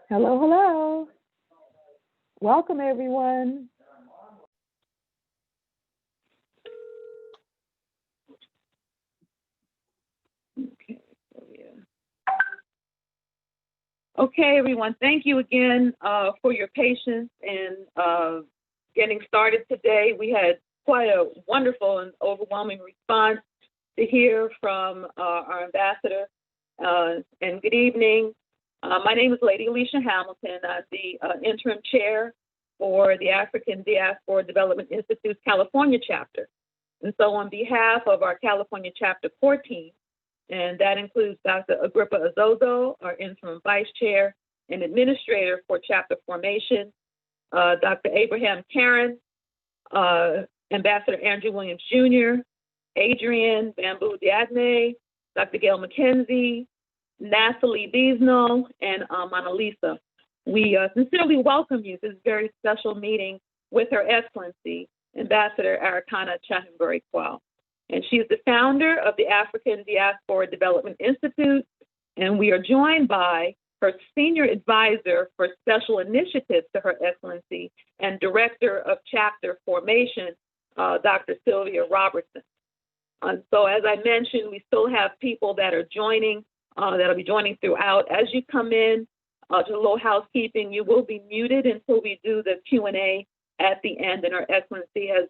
Hello, hello. Welcome, everyone. Okay, okay, everyone. Thank you again for your patience in getting started today. We had quite a wonderful and overwhelming response to hear from our ambassador. And good evening. My name is Lady Alicia Hamilton. I'm the interim chair for the African Diaspora Development Institute's California chapter. And so on behalf of our California chapter core team, and that includes Dr. Agrippa Azozo, our interim vice chair and administrator for chapter formation, Dr. Abraham Karen, Ambassador Andrew Williams Jr., Adrian Bamboo Diadne, Dr. Gail McKenzie, Nathalie Beesno, and Mona Lisa. We sincerely welcome you to this very special meeting with Her Excellency, Ambassador Arikana Chihombori Quao. And she is the founder of the African Diaspora Development Institute, and we are joined by her senior advisor for special initiatives to Her Excellency and director of chapter formation, Dr. Sylvia Robertson. And so as I mentioned, we still have people that are joining, that'll be joining throughout. As you come in to a little housekeeping, you will be muted until we do the Q&A at the end and Her Excellency has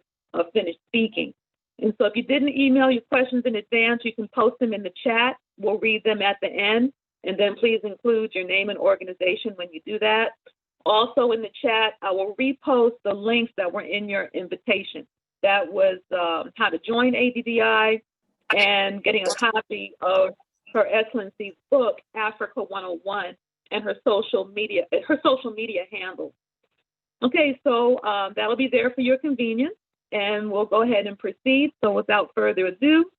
finished speaking. And so if you didn't email your questions in advance, you can post them in the chat. We'll read them at the end. And then please include your name and organization when you do that. Also in the chat, I will repost the links that were in your invitation. That was how to join ADDI and getting a copy of Her Excellency's book, Africa 101, and her social media handles. Okay, so that'll be there for your convenience, and we'll go ahead and proceed. So without further ado,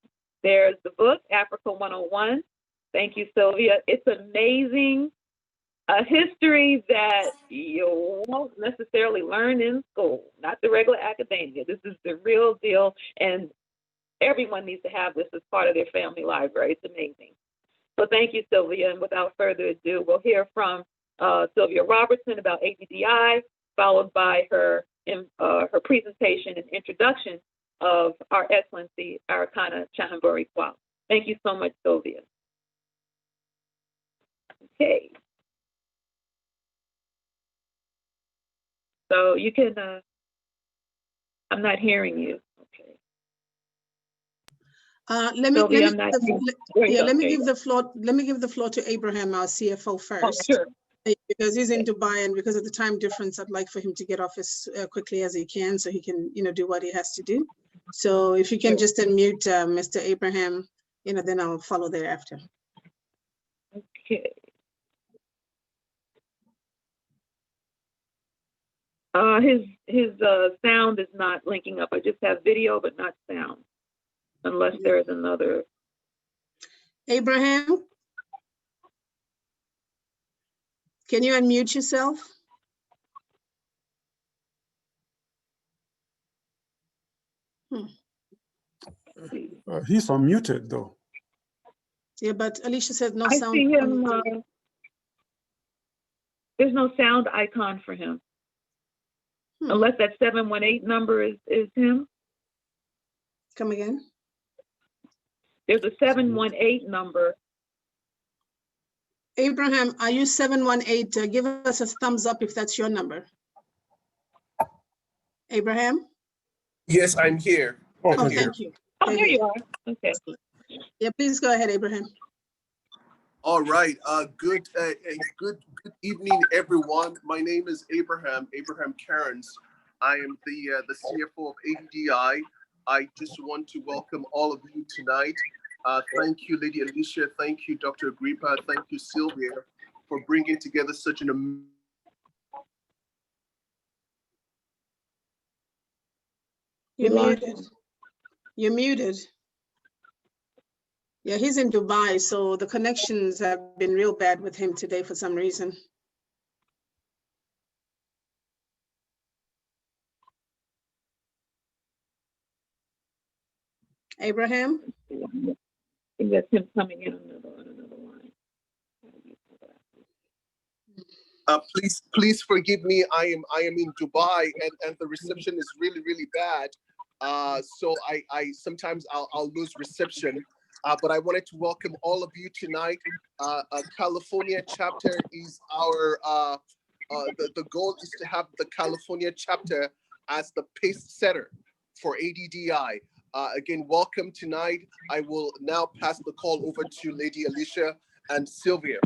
there's the book, Africa 101. Thank you, Sylvia. It's amazing. A history that you won't necessarily learn in school, not the regular academia. This is the real deal, and everyone needs to have this as part of their family library. It's amazing. So thank you, Sylvia, and without further ado, we'll hear from Sylvia Robertson about ADDI, followed by her presentation and introduction of Our Excellency Arikana Chihombori Quao. Thank you so much, Sylvia. Okay. So you can, I'm not hearing you. Okay. Let me give the floor to Abraham, our CFO, first. Oh, sure. Because he's in Dubai, and because of the time difference, I'd like for him to get off as quickly as he can, so he can, do what he has to do. So if you can just unmute Mr. Abraham, then I'll follow thereafter. Okay. His sound is not linking up. I just have video, but not sound, unless there is another. Abraham, can you unmute yourself? He's unmuted though. Yeah, but Alicia said no sound. I see him. There's no sound icon for him. Unless that 718 number is him. Come again? There's a 718 number. Abraham, are you 718? Give us a thumbs up if that's your number. Abraham? Yes, I'm here. Oh, thank you. Oh, there you are. Okay. Yeah, please go ahead, Abraham. All right. Good evening, everyone. My name is Abraham Cairns. I am the CFO of ADDI. I just want to welcome all of you tonight. Thank you, Lady Alicia. Thank you, Dr. Agrippa. Thank you, Sylvia, for bringing together such an You're muted. You're muted. Yeah, he's in Dubai, so the connections have been real bad with him today for some reason. Abraham? I think that's him coming in on another line. Please forgive me. I am in Dubai, and the reception is really bad. So I sometimes I'll lose reception. But I wanted to welcome all of you tonight. California chapter is our the goal is to have the California chapter as the pace setter for ADDI. Again, welcome tonight. I will now pass the call over to Lady Alicia and Sylvia.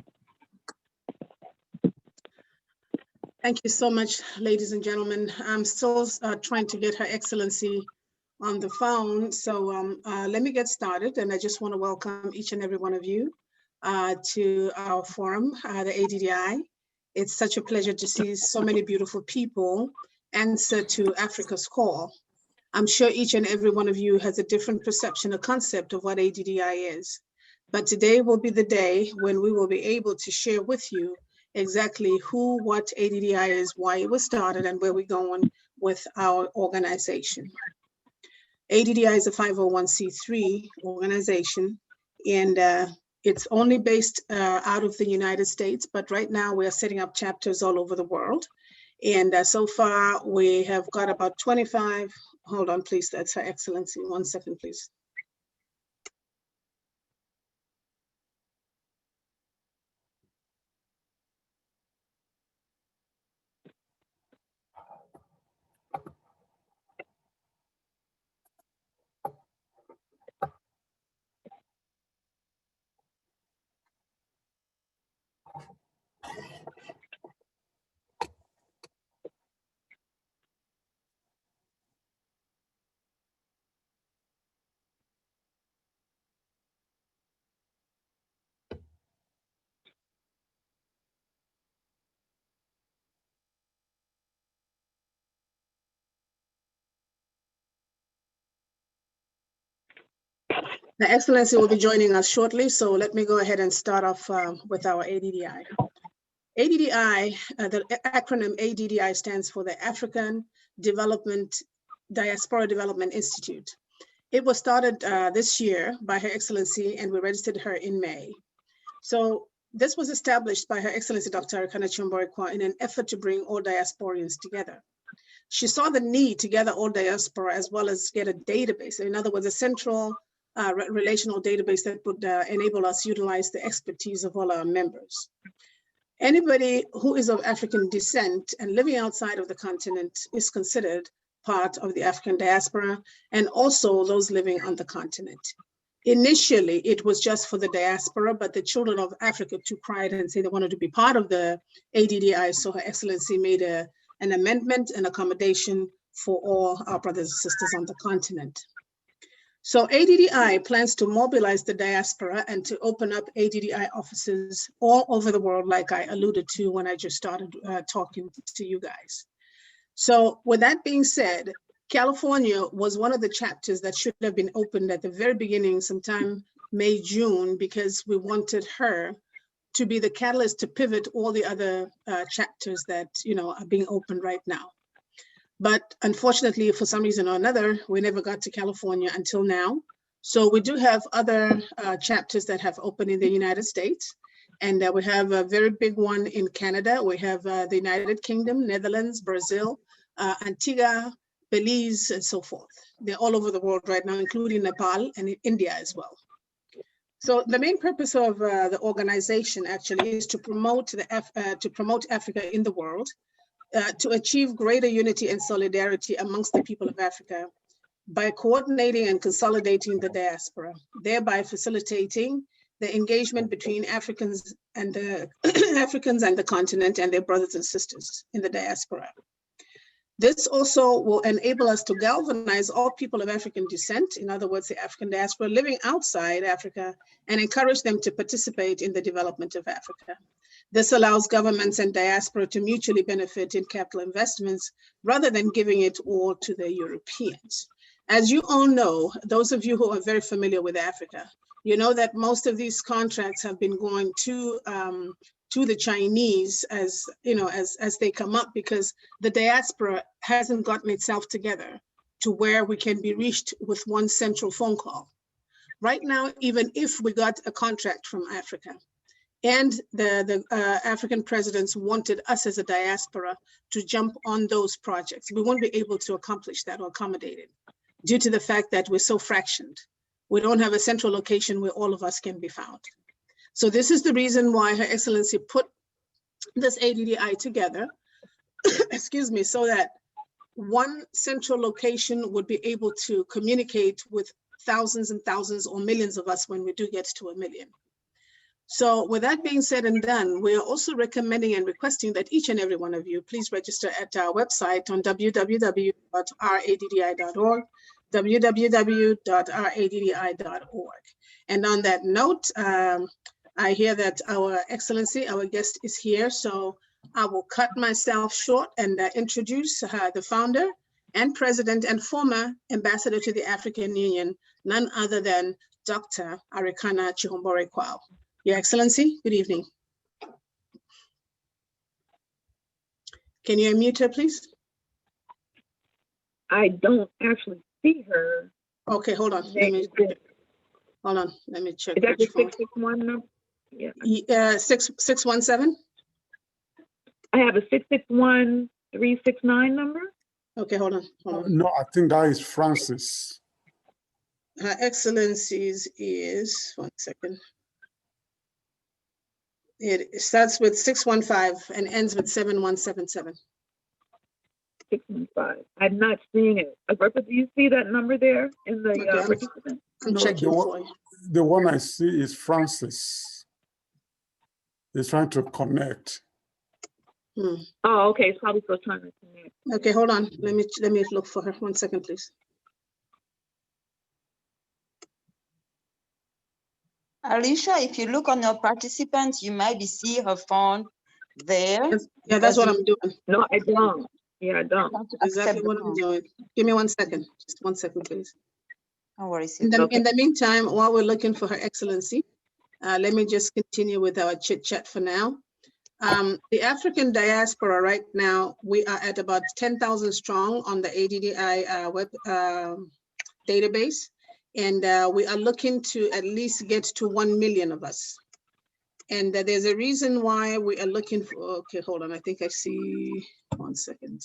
Thank you so much, ladies and gentlemen. I'm still trying to get Her Excellency on the phone. So let me get started. And I just want to welcome each and every one of you to our forum, the ADDI. It's such a pleasure to see so many beautiful people answer to Africa's call. I'm sure each and every one of you has a different perception or concept of what ADDI is. But today will be the day when we will be able to share with you exactly who, what ADDI is, why it was started, and where we're going with our organization. ADDI is a 501c3 organization, and it's only based out of the United States, but right now we are setting up chapters all over the world. And so far we have got about 25, hold on please, that's Her Excellency, 1 second please. The Excellency will be joining us shortly, so let me go ahead and start off with our ADDI. ADDI, the acronym ADDI stands for the African Diaspora Development Institute. It was started this year by Her Excellency, and we registered her in May. So this was established by Her Excellency Dr. Arikana Chihombori Quao in an effort to bring all diasporians together. She saw the need to gather all diaspora as well as get a database. In other words, a central relational database that would enable us to utilize the expertise of all our members. Anybody who is of African descent and living outside of the continent is considered part of the African diaspora, and also those living on the continent. Initially, it was just for the diaspora, but the children of Africa took pride and said they wanted to be part of the ADDI, so Her Excellency made an amendment and accommodation for all our brothers and sisters on the continent. So ADDI plans to mobilize the diaspora and to open up ADDI offices all over the world, like I alluded to when I just started talking to you guys. So with that being said, California was one of the chapters that should have been opened at the very beginning, sometime May, June, because we wanted her to be the catalyst to pivot all the other chapters that are being opened right now. But unfortunately, for some reason or another, we never got to California until now. So we do have other chapters that have opened in the United States. And we have a very big one in Canada. We have the United Kingdom, Netherlands, Brazil, Antigua, Belize, and so forth. They're all over the world right now, including Nepal and India as well. So the main purpose of the organization actually is to promote Africa in the world, to achieve greater unity and solidarity amongst the people of Africa by coordinating and consolidating the diaspora, thereby facilitating the engagement between Africans and the continent and their brothers and sisters in the diaspora. This also will enable us to galvanize all people of African descent, in other words, the African diaspora living outside Africa, and encourage them to participate in the development of Africa. This allows governments and diaspora to mutually benefit in capital investments rather than giving it all to the Europeans. As you all know, those of you who are very familiar with Africa, you know that most of these contracts have been going to the Chinese as they come up, because the diaspora hasn't gotten itself together to where we can be reached with one central phone call. Right now, even if we got a contract from Africa, And the African presidents wanted us as a diaspora to jump on those projects. We won't be able to accomplish that or accommodate it due to the fact that we're so fractioned. We don't have a central location where all of us can be found. So this is the reason why Her Excellency put this ADDI together, excuse me, so that one central location would be able to communicate with thousands and thousands or millions of us when we do get to 1 million. So with that being said and done, we are also recommending and requesting that each and every one of you please register at our website on www.raddi.org, www.raddi.org. And on that note, I hear that our Excellency, our guest is here, so I will cut myself short and introduce the founder and president and former ambassador to the African Union, none other than Dr. Arikana Chihombori Quao. Your Excellency, good evening. Can you unmute her, please? I don't actually see her. Okay, hold on. Let me check. Is that the 661 number? Yeah. 617? I have a 661-369 number. Okay, hold on. No, I think that is Francis. Her Excellency's is, 1 second. It starts with 615 and ends with 7177. 615. I'm not seeing it. Do you see that number there in the participant? I'm checking for you. The one I see is Francis. He's trying to connect. Oh, okay. It's probably still trying to connect. Okay, hold on. Let me look for her. 1 second, please. Alicia, if you look on your participants, you might see her phone there. Yeah, that's what I'm doing. No, I don't. Yeah, I don't. Exactly what I'm doing. Give me 1 second. Just 1 second, please. No worries. In the meantime, while we're looking for Her Excellency, let me just continue with our chit chat for now. The African diaspora right now, we are at about 10,000 strong on the ADDI web database. And we are looking to at least get to 1 million of us. And there's a reason why we are looking for, okay, hold on. I think I see, 1 second,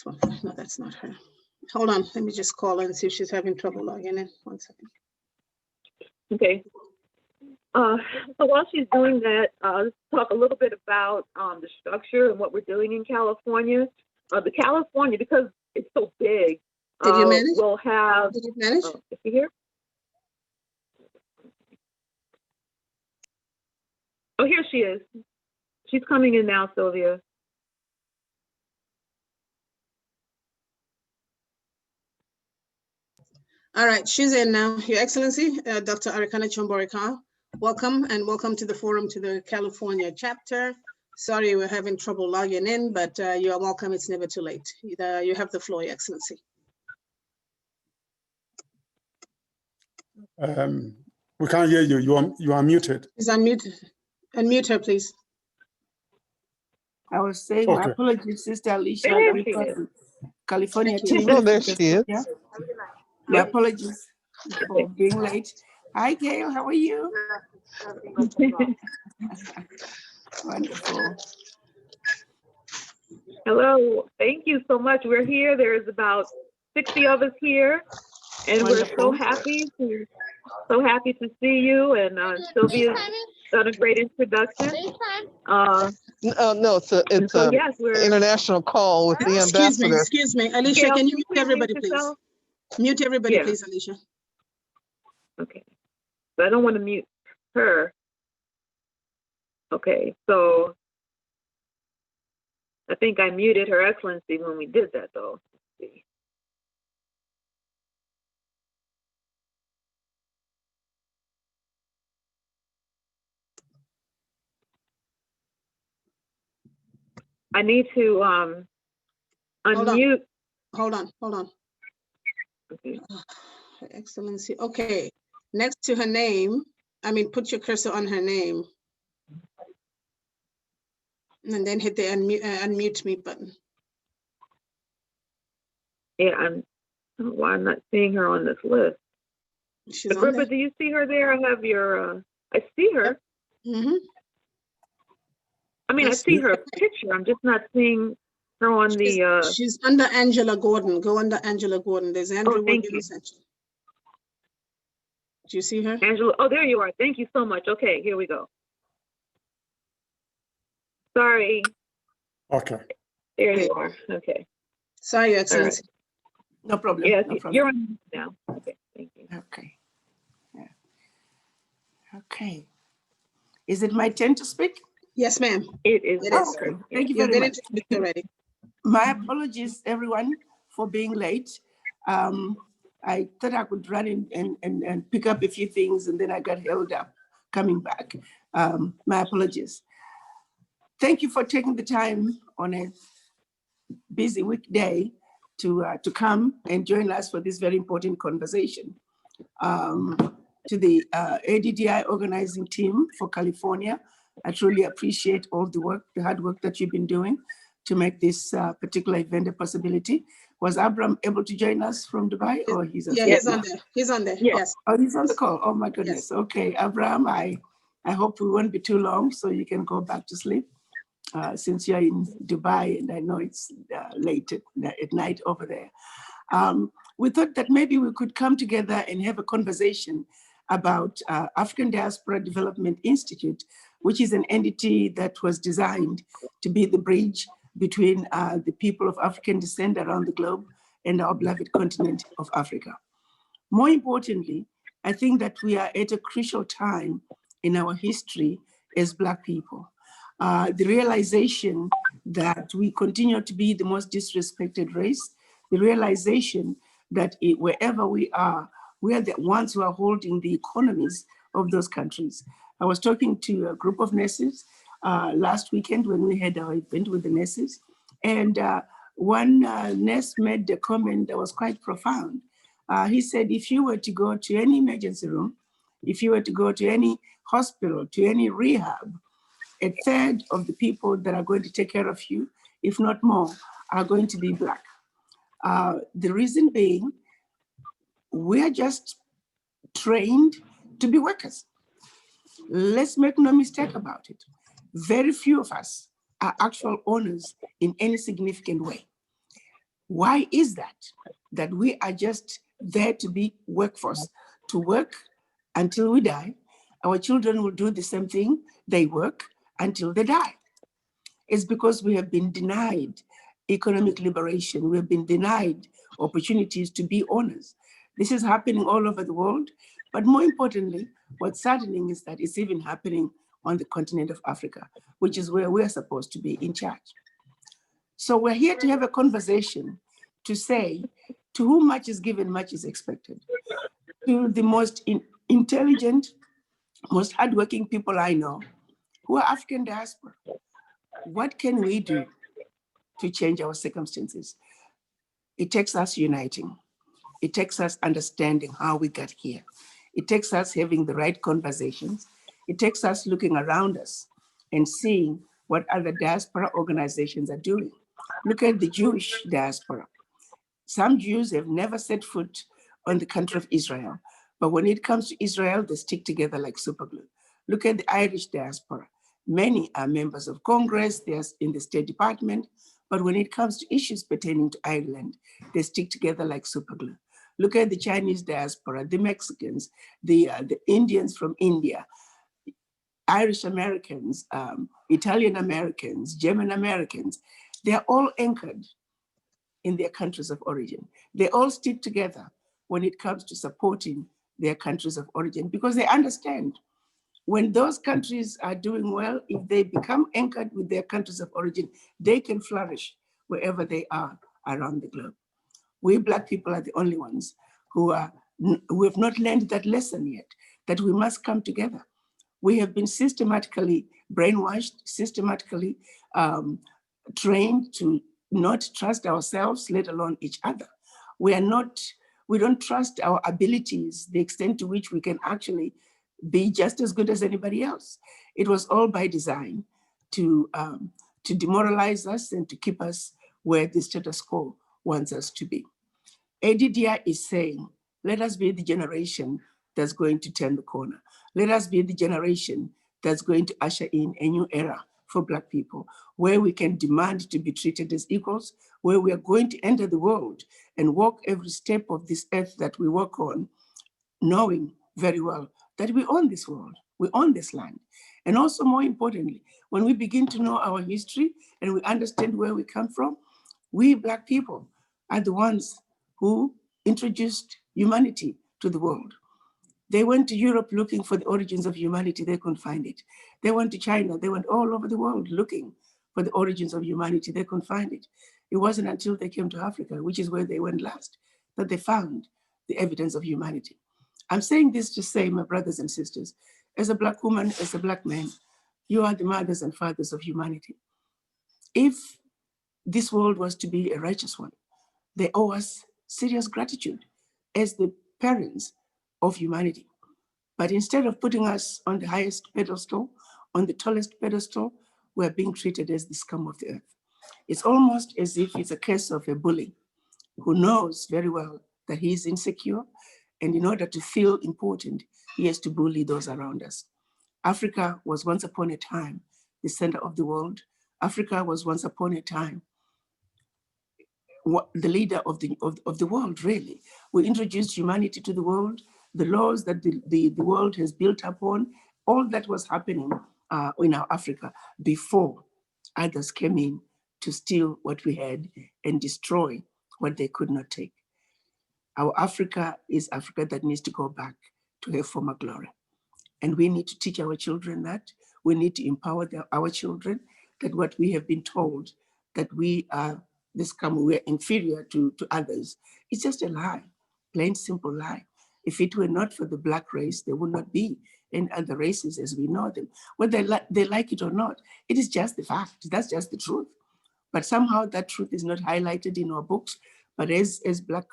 no, that's not her. Hold on, let me just call her and see if she's having trouble logging in. 1 second. Okay. So while she's doing that, let's talk a little bit about the structure and what we're doing in California. The California, because it's so big, Did you manage? We'll have. Did you manage? Is she here? Oh, here she is. She's coming in now, Sylvia. All right, she's in now. Your Excellency, Dr. Arikana Chihombori Quao, welcome and welcome to the forum to the California chapter. Sorry, we're having trouble logging in, but you are welcome. It's never too late. You have the floor, Your Excellency. We can't hear you. You are muted. Please unmute her, please. I was saying my apologies, Sister Alicia. California team. Oh, there she is. Yeah. My apologies for being late. Hi, Gail. How are you? Wonderful. Hello. Thank you so much. We're here. There's about 60 of us here, and Wonderful. we're so happy to see you. And Sylvia's done a great introduction. No, it's so yes, we're international call with the ambassador. Excuse me. Alicia, Gail, can you mute everybody, please? Mute everybody, Yeah. please, Alicia. Okay. But I don't want to mute her. Okay, so I think I muted Her Excellency when we did that, though. Let's see. I need to unmute. Hold on. Okay. Her Excellency. Okay. Next to her name, put your cursor on her name. And then hit the unmute me button. Yeah, I don't know why I'm not seeing her on this list. She's on Agrippa, there. do you see her there? I have your, I see her. Mhm. I mean, I Yes. see her picture. I'm just not seeing her on the, She's under Angela Gordon. Go under Angela Gordon. There's Andrew thank you. Williams. Do you see her? Angela. Oh, there you are. Thank you so much. Okay, here we go. Sorry. Okay. There you are. Okay. Sorry, Your Excellency. No problem. Yes, No problem. you're on now. Okay, thank you. Okay. Yeah. Okay. Is it my turn to speak? Yes, ma'am. It is. It Oh, is. okay. Thank you You've very been much. introduced already. My apologies, everyone, for being late. I thought I could run in and pick up a few things, and then I got held up coming back. My apologies. Thank you for taking the time on a busy weekday to come and join us for this very important conversation. To the ADDI organizing team for California, I truly appreciate all the work, the hard work that you've been doing to make this particular event a possibility. Was Abram able to join us from Dubai, or he's Yeah, asleep he's on now? there. He's on there. Yes. Yes. Oh, he's on the call. Oh my goodness. Okay, Abraham, I hope we won't be too long so you can go back to sleep since you're in Dubai and I know it's late at night over there. We thought that maybe we could come together and have a conversation about African Diaspora Development Institute, which is an entity that was designed to be the bridge between the people of African descent around the globe and our beloved continent of Africa. More importantly, I think that we are at a crucial time in our history as Black people. The realization that we continue to be the most disrespected race, the realization that wherever we are the ones who are holding the economies of those countries. I was talking to a group of nurses last weekend when we had our event with the nurses, and one nurse made a comment that was quite profound. He said, if you were to go to any emergency room, if you were to go to any hospital, to any rehab, a third of the people that are going to take care of you, if not more, are going to be Black. The reason being, we're just trained to be workers. Let's make no mistake about it. Very few of us are actual owners in any significant way. Why is that? That we are just there to be workforce, to work until we die. Our children will do the same thing. They work until they die. It's because we have been denied economic liberation. We have been denied opportunities to be owners. This is happening all over the world, but more importantly, what's saddening is that it's even happening on the continent of Africa, which is where we're supposed to be in charge. So we're here to have a conversation to say, to whom much is given, much is expected. To the most intelligent, most hardworking people I know, who are African diaspora, what can we do to change our circumstances? It takes us uniting. It takes us understanding how we got here. It takes us having the right conversations. It takes us looking around us and seeing what other diaspora organizations are doing. Look at the Jewish diaspora. Some Jews have never set foot on the country of Israel, but when it comes to Israel, they stick together like superglue. Look at the Irish diaspora. Many are members of Congress, they're in the State Department, but when it comes to issues pertaining to Ireland, they stick together like superglue. Look at the Chinese diaspora, the Mexicans, the Indians from India, Irish Americans, Italian Americans, German Americans. They're all anchored in their countries of origin. They all stick together when it comes to supporting their countries of origin because they understand when those countries are doing well, if they become anchored with their countries of origin, they can flourish wherever they are around the globe. We Black people are the only ones who have not learned that lesson yet, that we must come together. We have been systematically brainwashed, systematically trained to not trust ourselves, let alone each other. We don't trust our abilities, the extent to which we can actually be just as good as anybody else. It was all by design to demoralize us and to keep us where the status quo wants us to be. ADDI is saying, let us be the generation that's going to turn the corner. Let us be the generation that's going to usher in a new era for Black people, where we can demand to be treated as equals, where we are going to enter the world and walk every step of this earth that we walk on, knowing very well that we own this world, we own this land. And also, more importantly, when we begin to know our history and we understand where we come from, we Black people are the ones who introduced humanity to the world. They went to Europe looking for the origins of humanity, they couldn't find it. They went to China, they went all over the world looking for the origins of humanity, they couldn't find it. It wasn't until they came to Africa, which is where they went last, that they found the evidence of humanity. I'm saying this to say, my brothers and sisters, as a Black woman, as a Black man, you are the mothers and fathers of humanity. If this world was to be a righteous one, they owe us serious gratitude as the parents of humanity. But instead of putting us on the highest pedestal, on the tallest pedestal, we're being treated as the scum of the earth. It's almost as if it's a case of a bully who knows very well that he is insecure, and in order to feel important, he has to bully those around us. Africa was once upon a time the center of the world. Africa was once upon a time the leader of the world, really. We introduced humanity to the world, the laws that the world has built upon, all that was happening in our Africa before others came in to steal what we had and destroy what they could not take. Our Africa is Africa that needs to go back to her former glory. And we need to teach our children that. We need to empower our children that what we have been told, that we are we're inferior to others, it's just a lie, plain simple lie. If it were not for the Black race, there would not be any other races as we know them. Whether they like it or not, it is just the fact, that's just the truth. But somehow that truth is not highlighted in our books. But as Black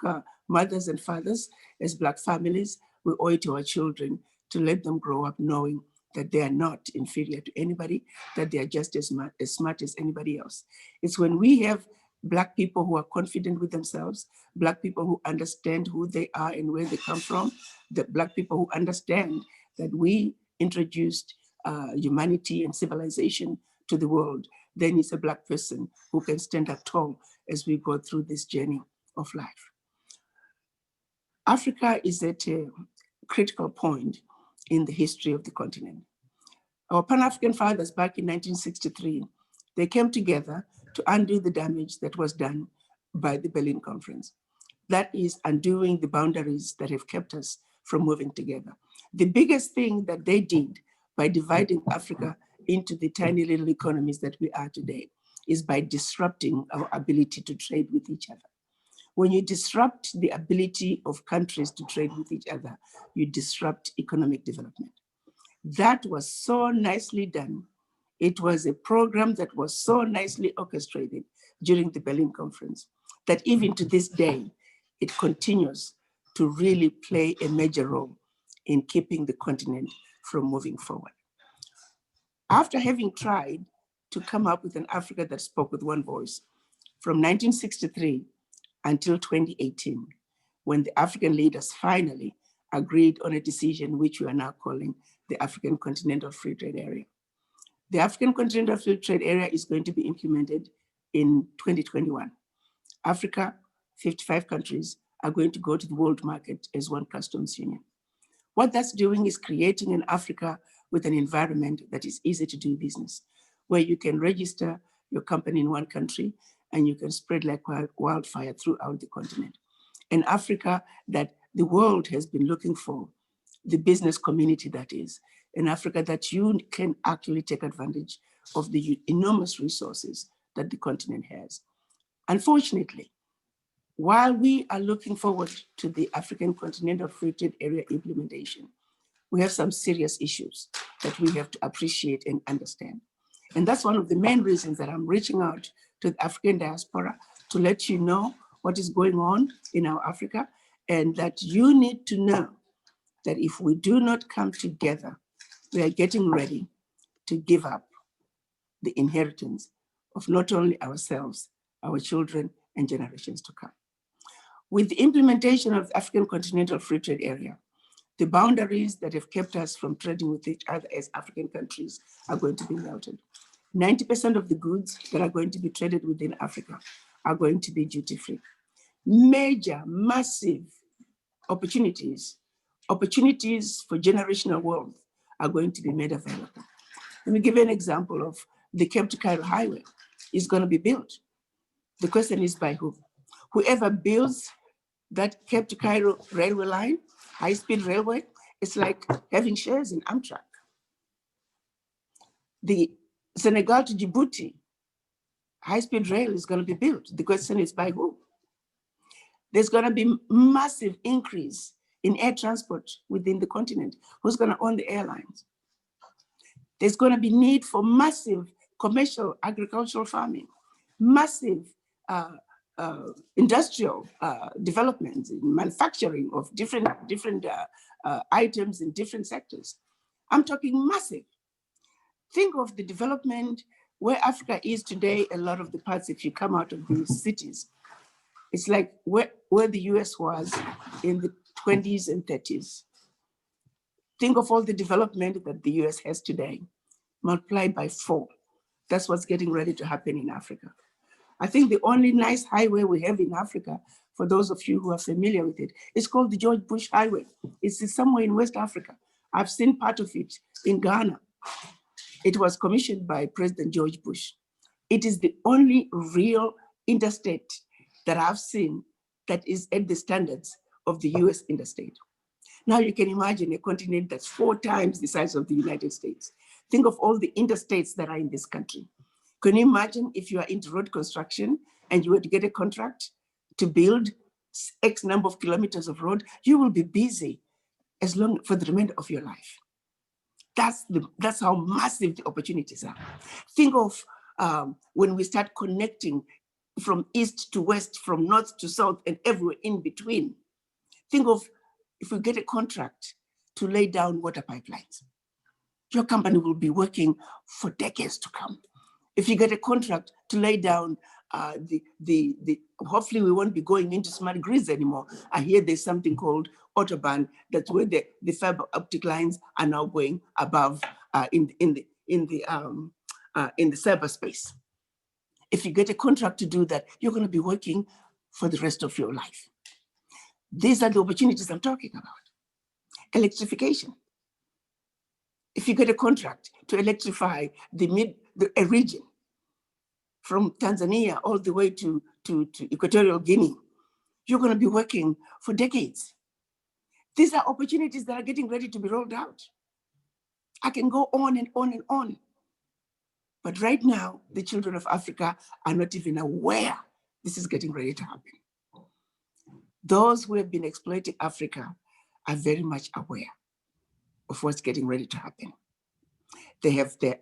mothers and fathers, as Black families, we owe it to our children to let them grow up knowing that they are not inferior to anybody, that they are just as smart as anybody else. It's when we have Black people who are confident with themselves, Black people who understand who they are and where they come from, the Black people who understand that we introduced humanity and civilization to the world, then it's a Black person who can stand up tall as we go through this journey of life. Africa is at a critical point in the history of the continent. Our Pan-African fathers back in 1963, they came together to undo the damage that was done by the Berlin Conference. That is undoing the boundaries that have kept us from moving together. The biggest thing that they did by dividing Africa into the tiny little economies that we are today is by disrupting our ability to trade with each other. When you disrupt the ability of countries to trade with each other, you disrupt economic development. That was so nicely done. It was a program that was so nicely orchestrated during the Berlin Conference that even to this day, it continues to really play a major role in keeping the continent from moving forward. After having tried to come up with an Africa that spoke with one voice, from 1963 until 2018, when the African leaders finally agreed on a decision which we are now calling the African Continental Free Trade Area. The African Continental Free Trade Area is going to be implemented in 2021. Africa, 55 countries are going to go to the world market as one customs union. What that's doing is creating an Africa with an environment that is easy to do business, where you can register your company in one country and you can spread like wildfire throughout the continent. An Africa that the world has been looking for, the business community that is, an Africa that you can actually take advantage of the enormous resources that the continent has. Unfortunately, while we are looking forward to the African Continental Free Trade Area implementation, we have some serious issues that we have to appreciate and understand. And that's one of the main reasons that I'm reaching out to the African diaspora to let you know what is going on in our Africa, and that you need to know that if we do not come together, we are getting ready to give up the inheritance of not only ourselves, our children, and generations to come. With the implementation of the African Continental Free Trade Area, The boundaries that have kept us from trading with each other as African countries are going to be melted. 90% of the goods that are going to be traded within Africa are going to be duty-free. Major, massive opportunities for generational wealth are going to be made available. Let me give you an example of the Cape to Cairo highway. Is going to be built. The question is by who? Whoever builds that Cape to Cairo railway line, high-speed railway, it's like having shares in Amtrak. The Senegal to Djibouti high-speed rail is going to be built. The question is by who? There's going to be massive increase in air transport within the continent. Who's going to own the airlines? There's going to be need for massive commercial agricultural farming, massive industrial developments in manufacturing of different items in different sectors. I'm talking massive. Think of the development where Africa is today. A lot of the parts, if you come out of these cities, it's like where the US was in the 20s and 30s. Think of all the development that the US has today, multiplied by 4. That's what's getting ready to happen in Africa. I think the only nice highway we have in Africa, for those of you who are familiar with it, is called the George Bush Highway. It's somewhere in West Africa. I've seen part of it in Ghana. It was commissioned by President George Bush. It is the only real interstate that I've seen that is at the standards of the US interstate. Now you can imagine a continent that's 4 times the size of the United States. Think of all the interstates that are in this country. Can you imagine if you are into road construction and you were to get a contract to build X number of kilometers of road, you will be busy as long for the remainder of your life. That's how massive the opportunities are. Think of when we start connecting from east to west, from north to south, and everywhere in between. Think of if we get a contract to lay down water pipelines. Your company will be for decades to come. If you get a contract to lay down hopefully we won't be going into smart grids anymore. I hear there's something called autobahn, that's where the fiber optic lines are now going above in the cyberspace. If you get a contract to do that, you're going to be working for the rest of your life. These are the opportunities I'm talking about. Electrification. If you get a contract to electrify a region from Tanzania all the way to Equatorial Guinea, you're going to be working for decades. These are opportunities that are getting ready to be rolled out. I can go on and on and on. But right now, the children of Africa are not even aware this is getting ready to happen. Those who have been exploiting Africa are very much aware of what's getting ready to happen. They have their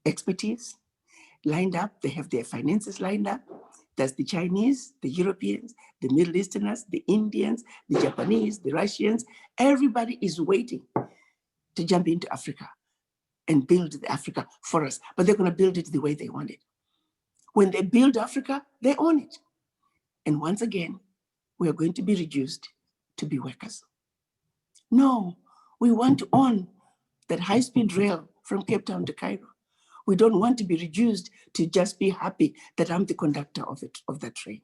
expertise lined up, they have their finances lined up. That's the Chinese, the Europeans, the Middle Easterners, the Indians, the Japanese, the Russians. Everybody is waiting to jump into Africa and build the Africa for us, but they're going to build it the way they want it. When they build Africa, they own it. And once again, we are going to be reduced to be workers. No, we want to own that high-speed rail from Cape Town to Cairo. We don't want to be reduced to just be happy that I'm the conductor of that train,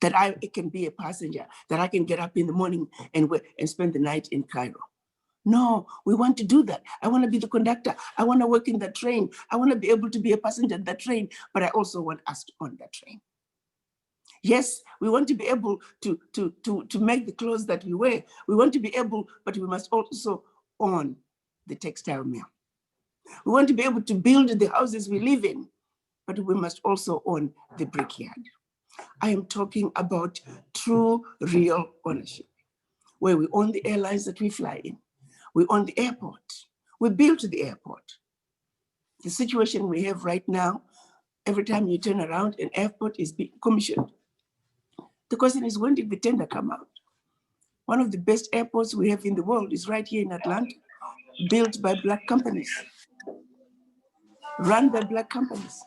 that I can be a passenger, that I can get up in the morning and spend the night in Cairo. No, we want to do that. I want to be the conductor. I want to work in that train. I want to be able to be a passenger in that train, but I also want us to own that train. Yes, we want to be able to make the clothes that we wear. We want to be able, but we must also own the textile mill. We want to be able to build the houses we live in, but we must also own the brickyard. I am talking about true, real ownership, where we own the airlines that we fly in. We own the airport. We built the airport. The situation we have right now, every time you turn around, an airport is being commissioned. The question is, when did the tender come out? One of the best airports we have in the world is right here in Atlanta, built by Black companies, run by Black companies.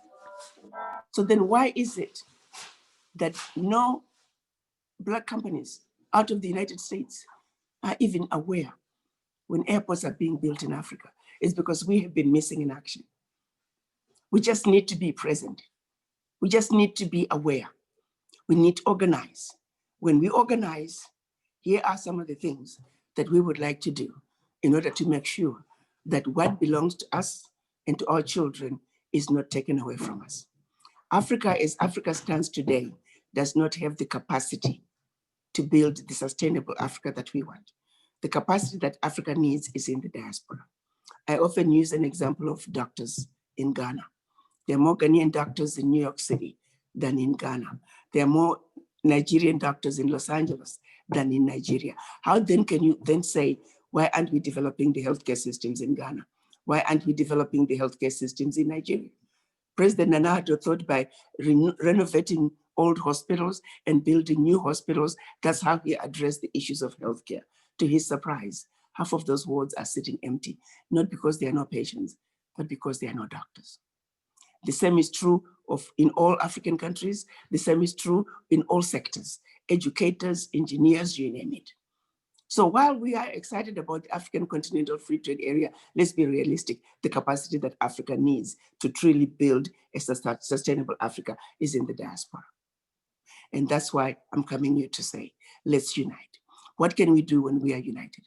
So then why is it that no Black companies out of the United States are even aware when airports are being built in Africa is because we have been missing in action. We just need to be present. We just need to be aware. We need to organize. When we organize, here are some of the things that we would like to do in order to make sure that what belongs to us and to our children is not taken away from us. Africa, as Africa stands today, does not have the capacity to build the sustainable Africa that we want. The capacity that Africa needs is in the diaspora. I often use an example of doctors in Ghana. There are more Ghanaian doctors in New York City than in Ghana. There are more Nigerian doctors in Los Angeles than in Nigeria. How then can you then say, why aren't we developing the healthcare systems in Ghana? Why aren't we developing the healthcare systems in Nigeria? President Nana Addo thought by renovating old hospitals and building new hospitals, that's how he addressed the issues of healthcare. To his surprise, half of those wards are sitting empty, not because there are no patients, but because there are no doctors. The same is true in all African countries. The same is true in all sectors, educators, engineers, you name it. So while we are excited about the African Continental Free Trade Area, let's be realistic. The capacity that Africa needs to truly build a sustainable Africa is in the diaspora. And that's why I'm coming here to say, let's unite. What can we do when we are united?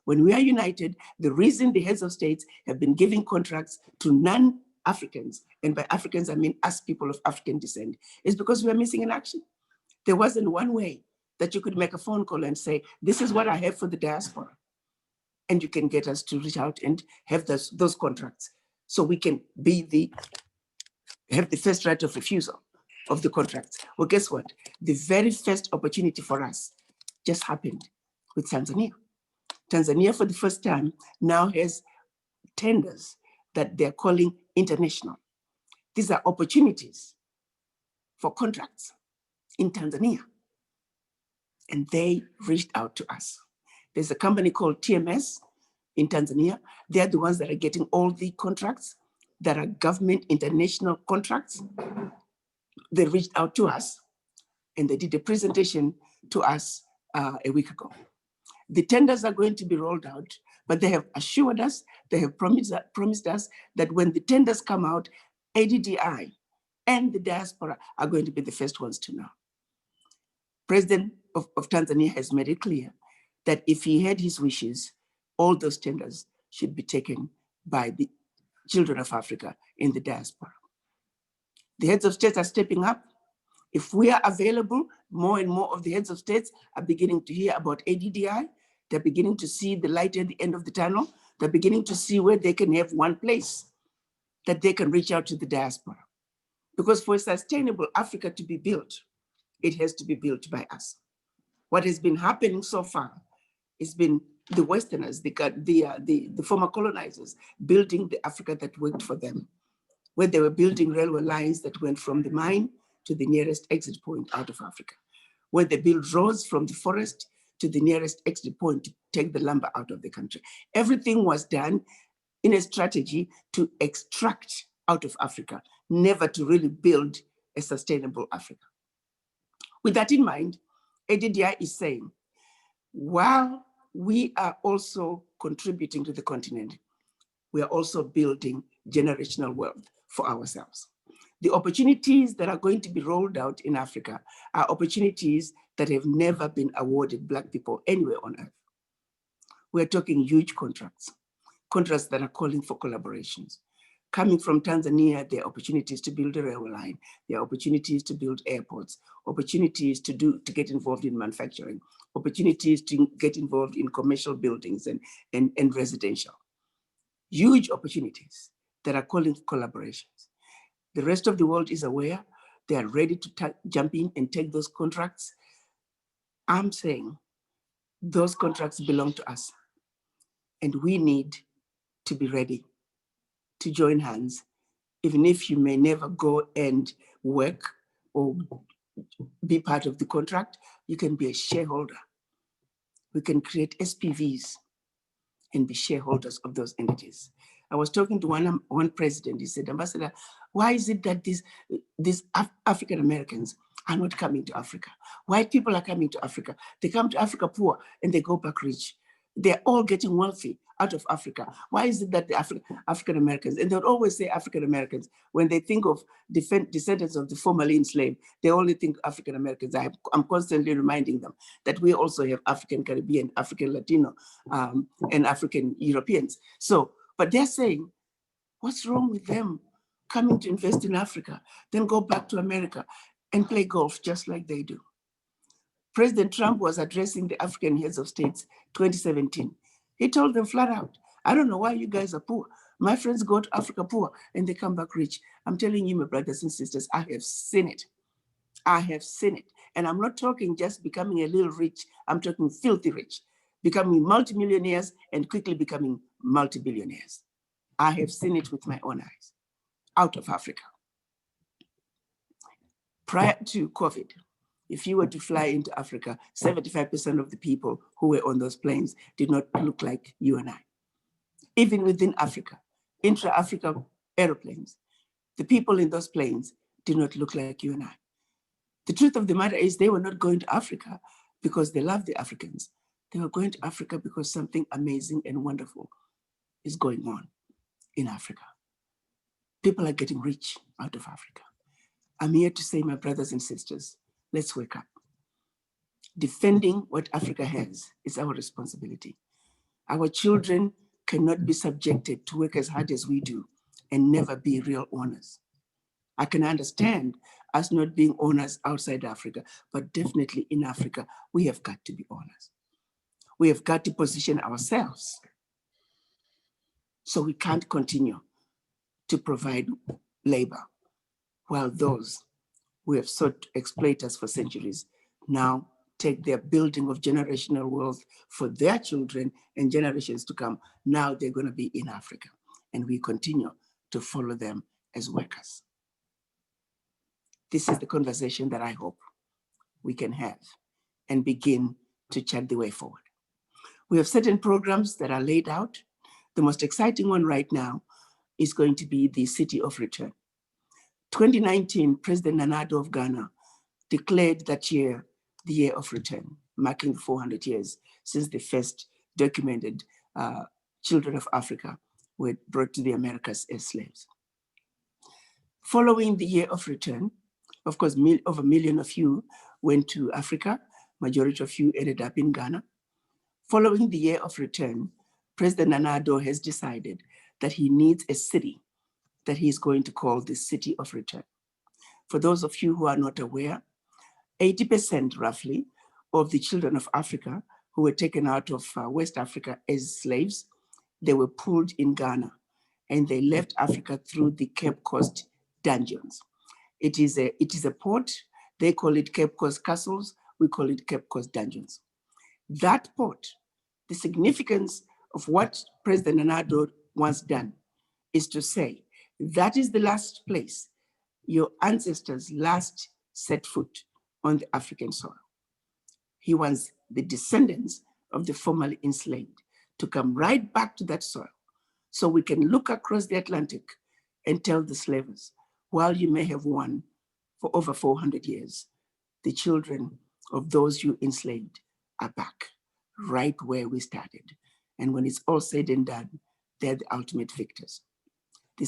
When we are united, the reason the heads of states have been giving contracts to non-Africans, and by Africans, I mean us people of African descent, is because we are missing in action. There wasn't one way that you could make a phone call and say, this is what I have for the diaspora. And you can get us to reach out and have those contracts. So we can have the first right of refusal of the contracts. Well, guess what? The very first opportunity for us just happened with Tanzania. Tanzania, for the first time, now has tenders that they're calling international. These are opportunities for contracts in Tanzania. And they reached out to us. There's a company called TMS in Tanzania. They're the ones that are getting all the contracts that are government international contracts. They reached out to us and they did a presentation to us a week ago. The tenders are going to be rolled out, but they have assured us, they have promised us that when the tenders come out, ADDI and the diaspora are going to be the first ones to know. President of Tanzania has made it clear that if he had his wishes, all those tenders should be taken by the children of Africa in the diaspora. The heads of states are stepping up. If we are available, more and more of the heads of states are beginning to hear about ADDI. They're beginning to see the light at the end of the tunnel. They're beginning to see where they can have one place that they can reach out to the diaspora. Because for a sustainable Africa to be built, it has to be built by us. What has been happening so far has been the Westerners, the former colonizers, building the Africa that worked for them, where they were building railway lines that went from the mine to the nearest exit point out of Africa, where they built roads from the forest to the nearest exit point to take the lumber out of the country. Everything was done in a strategy to extract out of Africa, never to really build a sustainable Africa. With that in mind, ADDI is saying, while we are also contributing to the continent, we are also building generational wealth for ourselves. The opportunities that are going to be rolled out in Africa are opportunities that have never been awarded Black people anywhere on earth. We're talking huge contracts that are calling for collaborations. Coming from Tanzania, there are opportunities to build a railway line. There are opportunities to build airports, opportunities to get involved in manufacturing, opportunities to get involved in commercial buildings and residential. Huge opportunities that are calling for collaborations. The rest of the world is aware. They are ready to jump in and take those contracts. I'm saying those contracts belong to us, and we need to be ready to join hands. Even if you may never go and work or be part of the contract, you can be a shareholder. We can create SPVs and be shareholders of those entities. I was talking to one president. He said, Ambassador, why is it that these African Americans are not coming to Africa? White people are coming to Africa. They come to Africa poor and they go back rich. They're all getting wealthy out of Africa. Why is it that the African Americans, and they'll always say African Americans, when they think of descendants of the formerly enslaved, they only think African Americans. I'm constantly reminding them that we also have African Caribbean, African Latino, and African Europeans. So, but they're saying, what's wrong with them coming to invest in Africa, then go back to America and play golf just like they do? President Trump was addressing the African heads of states 2017. He told them flat out, I don't know why you guys are poor. My friends go to Africa poor and they come back rich. I'm telling you, my brothers and sisters, I have seen it. I have seen it. And I'm not talking just becoming a little rich. I'm talking filthy rich, becoming multimillionaires and quickly becoming multi-billionaires. I have seen it with my own eyes out of Africa. Prior to COVID, if you were to fly into Africa, 75% of the people who were on those planes did not look like you and I. Even within Africa, intra-Africa aeroplanes, the people in those planes did not look like you and I. The truth of the matter is they were not going to Africa because they love the Africans. They were going to Africa because something amazing and wonderful is going on in Africa. People are getting rich out of Africa. I'm here to say, my brothers and sisters, let's wake up. Defending what Africa has is our responsibility. Our children cannot be subjected to work as hard as we do and never be real owners. I can understand us not being owners outside Africa, but definitely in Africa, we have got to be owners. We have got to position ourselves. So we can't continue to provide labor while those who have sought to exploit us for centuries now take their building of generational wealth for their children and generations to come. Now they're going to be in Africa, and we continue to follow them as workers. This is the conversation that I hope we can have and begin to chart the way forward. We have certain programs that are laid out. The most exciting one right now is going to be the City of Return. 2019, President Nana Addo of Ghana declared that year the year of return, marking 400 years since the first documented children of Africa were brought to the Americas as slaves. Following the year of return, of course, over 1 million of you went to Africa. Majority of you ended up in Ghana. Following the year of return, President Nana Addo has decided that he needs a city that he's going to call the City of Return. For those of you who are not aware, 80% roughly of the children of Africa who were taken out of West Africa as slaves, they were pulled in Ghana and they left Africa through the Cape Coast dungeons. It is a port. They call it Cape Coast castles. We call it Cape Coast dungeons. That port, the significance of what President Nana Addo once done is to say, that is the last place your ancestors last set foot on the African soil. He wants the descendants of the formerly enslaved to come right back to that soil so we can look across the Atlantic and tell the slavers, while you may have won for over 400 years, the children of those you enslaved are back right where we started. And when it's all said and done, they're the ultimate victors. The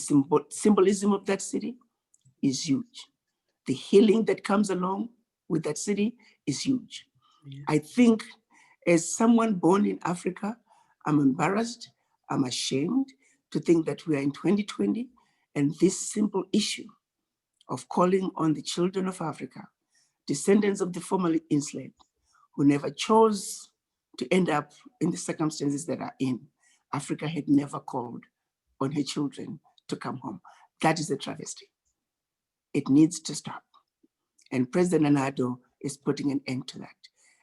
symbolism of that city is huge. The healing that comes along with that city is huge. Yeah. I think as someone born in Africa, I'm embarrassed, I'm ashamed to think that we are in 2020 and this simple issue of calling on the children of Africa, descendants of the formerly enslaved, who never chose to end up in the circumstances that are in. Africa had never called on her children to come home. That is a travesty. It needs to stop. And President Nana Addo is putting an end to that.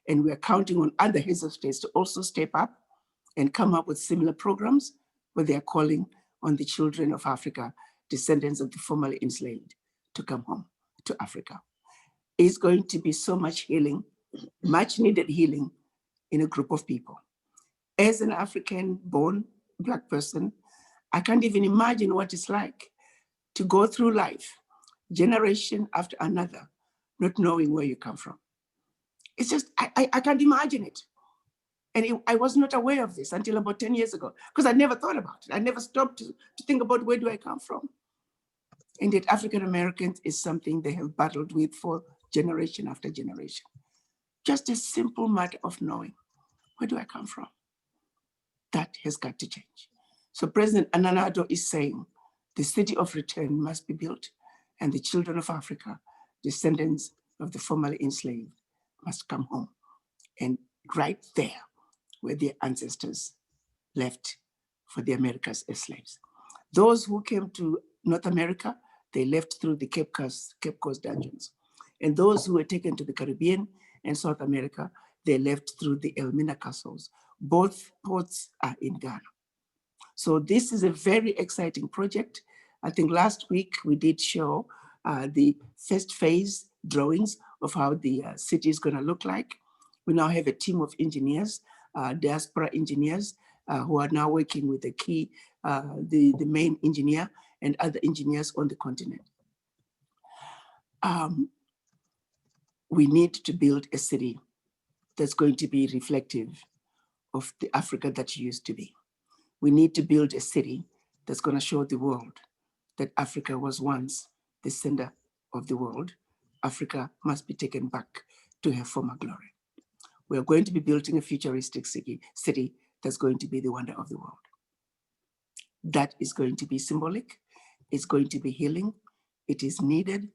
And we are counting on other heads of states to also step up and come up with similar programs where they are calling on the children of Africa, descendants of the formerly enslaved, to come home to Africa. It's going to be so much healing, much needed healing in a group of people. As an African-born Black person, I can't even imagine what it's like to go through life, generation after another, not knowing where you come from. It's just, I can't imagine it. And I was not aware of this until about 10 years ago, because I never thought about it. I never stopped to think about where do I come from. And yet African Americans is something they have battled with for generation after generation. Just a simple matter of knowing, where do I come from? That has got to change. So President Nana Addo is saying the city of return must be built, and the children of Africa, descendants of the formerly enslaved, must come home. And right there where their ancestors left for the Americas as slaves. Those who came to North America, they left through the Cape Coast dungeons. And those who were taken to the Caribbean and South America, they left through the Elmina castles. Both ports are in Ghana. So this is a very exciting project. I think last week we did show the first phase drawings of how the city is going to look like. We now have a team of engineers, diaspora engineers, who are now working with the main engineer and other engineers on the continent. We need to build a city that's going to be reflective of the Africa that used to be. We need to build a city that's going to show the world that Africa was once the center of the world. Africa must be taken back to her former glory. We are going to be building a futuristic city that's going to be the wonder of the world. That is going to be symbolic. It's going to be healing. It is needed,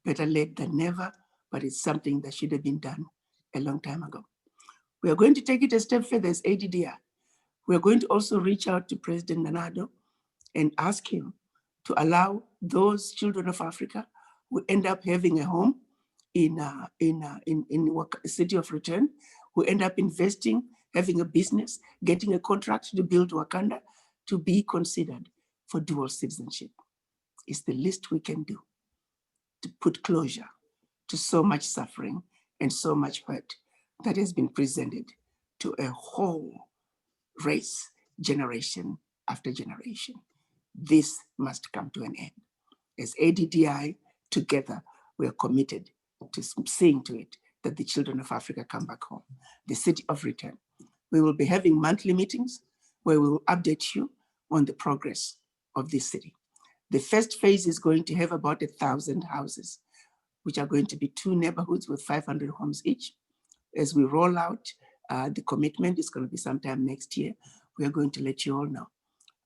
better late than never, but it's something that should have been done a long time ago. We are going to take it a step further as ADDI. We are going to also reach out to President Nana Addo and ask him to allow those children of Africa who end up having a home in a city of return, who end up investing, having a business, getting a contract to build Wakanda, to be considered for dual citizenship. It's the least we can do to put closure to so much suffering and so much hurt that has been presented to a whole race, generation after generation. This must come to an end. As ADDI, together, we are committed to seeing to it that the children of Africa come back home, the city of return. We will be having monthly meetings where we will update you on the progress of this city. The first phase is going to have about 1,000 houses, which are going to be 2 neighborhoods with 500 homes each. As we roll out, the commitment is going to be sometime next year. We are going to let you all know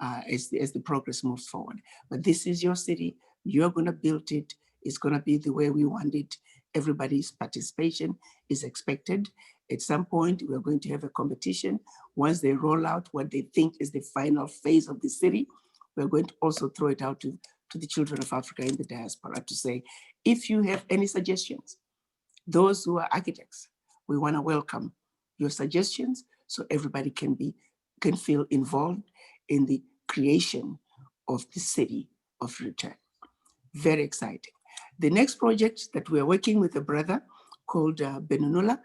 as the progress moves forward. But this is your city. You're going to build it. It's going to be the way we want it. Everybody's participation is expected. At some point, we're going to have a competition. Once they roll out what they think is the final phase of the city, we're going to also throw it out to the children of Africa in the diaspora to say, if you have any suggestions, those who are architects, we want to welcome your suggestions so everybody can feel involved in the creation of the city of return. Very exciting. The next project that we're working with a brother called Benunula,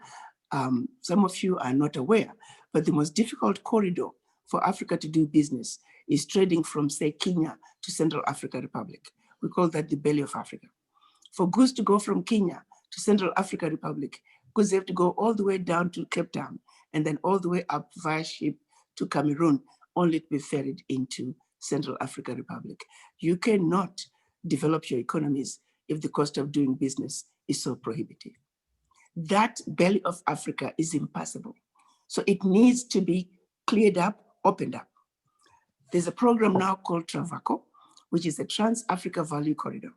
some of you are not aware, but the most difficult corridor for Africa to do business is trading from, say, Kenya to Central African Republic. We call that the belly of Africa. For goods to go from Kenya to Central African Republic, goods have to go all the way down to Cape Town and then all the way up via ship to Cameroon, only to be ferried into Central African Republic. You cannot develop your economies if the cost of doing business is so prohibitive. That belly of Africa is impassable. So it needs to be cleared up, opened up. There's a program now called Travaco, which is a Trans-Africa Value Corridor.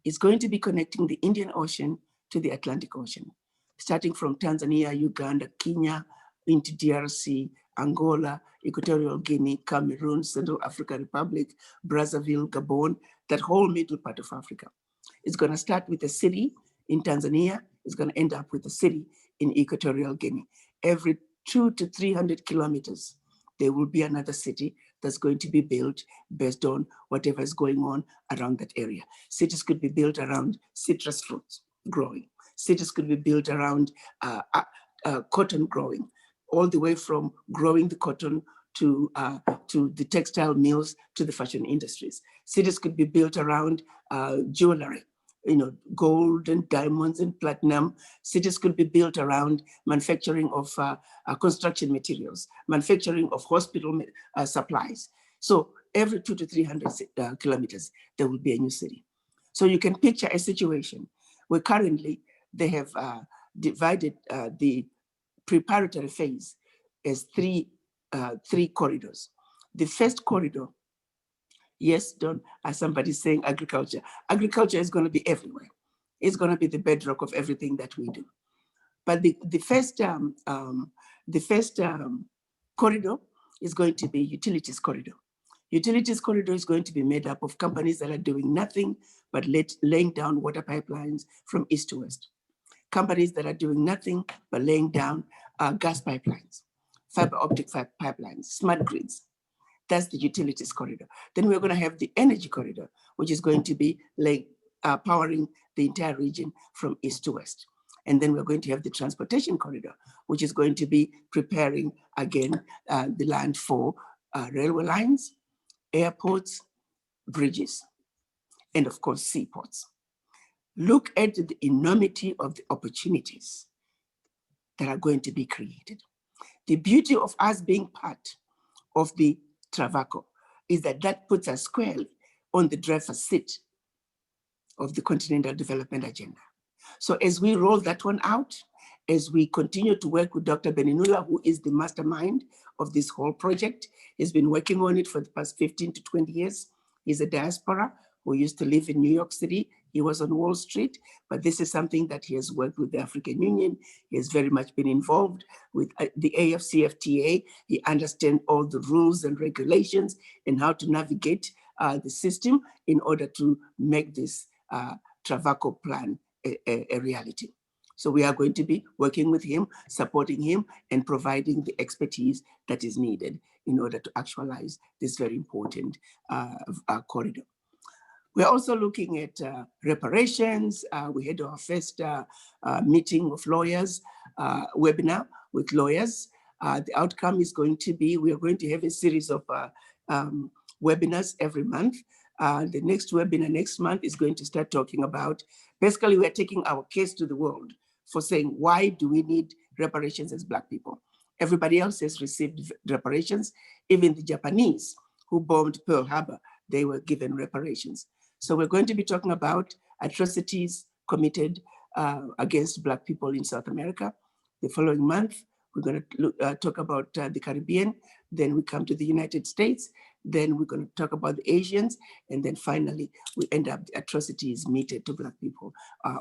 It's going to be connecting the Indian Ocean to the Atlantic Ocean, starting from Tanzania, Uganda, Kenya, into DRC, Angola, Equatorial Guinea, Cameroon, Central African Republic, Brazzaville, Gabon, that whole middle part of Africa. It's going to start with a city in Tanzania. It's going to end up with a city in Equatorial Guinea. Every 200 to 300 kilometers, there will be another city that's going to be built based on whatever is going on around that area. Cities could be built around citrus fruits growing. Cities could be built around cotton growing, all the way from growing the cotton to the textile mills to the fashion industries. Cities could be built around jewelry. gold and diamonds and platinum. Cities could be built around manufacturing of construction materials, manufacturing of hospital supplies. So every 200 to 300 kilometers, there will be a new city. So you can picture a situation where currently they have divided the preparatory phase as three corridors. The first corridor, yes, Don, as somebody saying agriculture. Agriculture is going to be everywhere. It's going to be the bedrock of everything that we do. But the first corridor is going to be utilities corridor. Utilities corridor is going to be made up of companies that are doing nothing but laying down water pipelines from east to west. Companies that are doing nothing but laying down gas pipelines, fiber optic pipelines, smart grids. That's the utilities corridor. Then we're going to have the energy corridor, which is going to be powering the entire region from east to west. And then we're going to have the transportation corridor, which is going to be preparing, again, the land for railway lines, airports, bridges, and of course, seaports. Look at the enormity of the opportunities that are going to be created. The beauty of us being part of the Travaco is that puts us squarely on the driver's seat of the Continental Development Agenda. So as we roll that one out, as we continue to work with Dr. Beninula, who is the mastermind of this whole project, he's been working on it for the past 15 to 20 years. He's a diaspora who used to live in New York City. He was on Wall Street, but this is something that he has worked with the African Union. He has very much been involved with the AFCFTA. He understands all the rules and regulations and how to navigate the system in order to make this Travaco plan a reality. So we are going to be working with him, supporting him, and providing the expertise that is needed in order to actualize this very important corridor. We're also looking at reparations. We had our first meeting of lawyers, webinar with lawyers. The outcome is going to be, we are going to have a series of webinars every month. The next webinar next month is going to start talking about, basically we're taking our case to the world for saying, why do we need reparations as Black people? Everybody else has received reparations. Even the Japanese who bombed Pearl Harbor, they were given reparations. So we're going to be talking about atrocities committed against Black people in South America. The following month, we're going to talk about the Caribbean. Then we come to the United States. Then we're going to talk about the Asians. And then finally, we end up the atrocities meted to Black people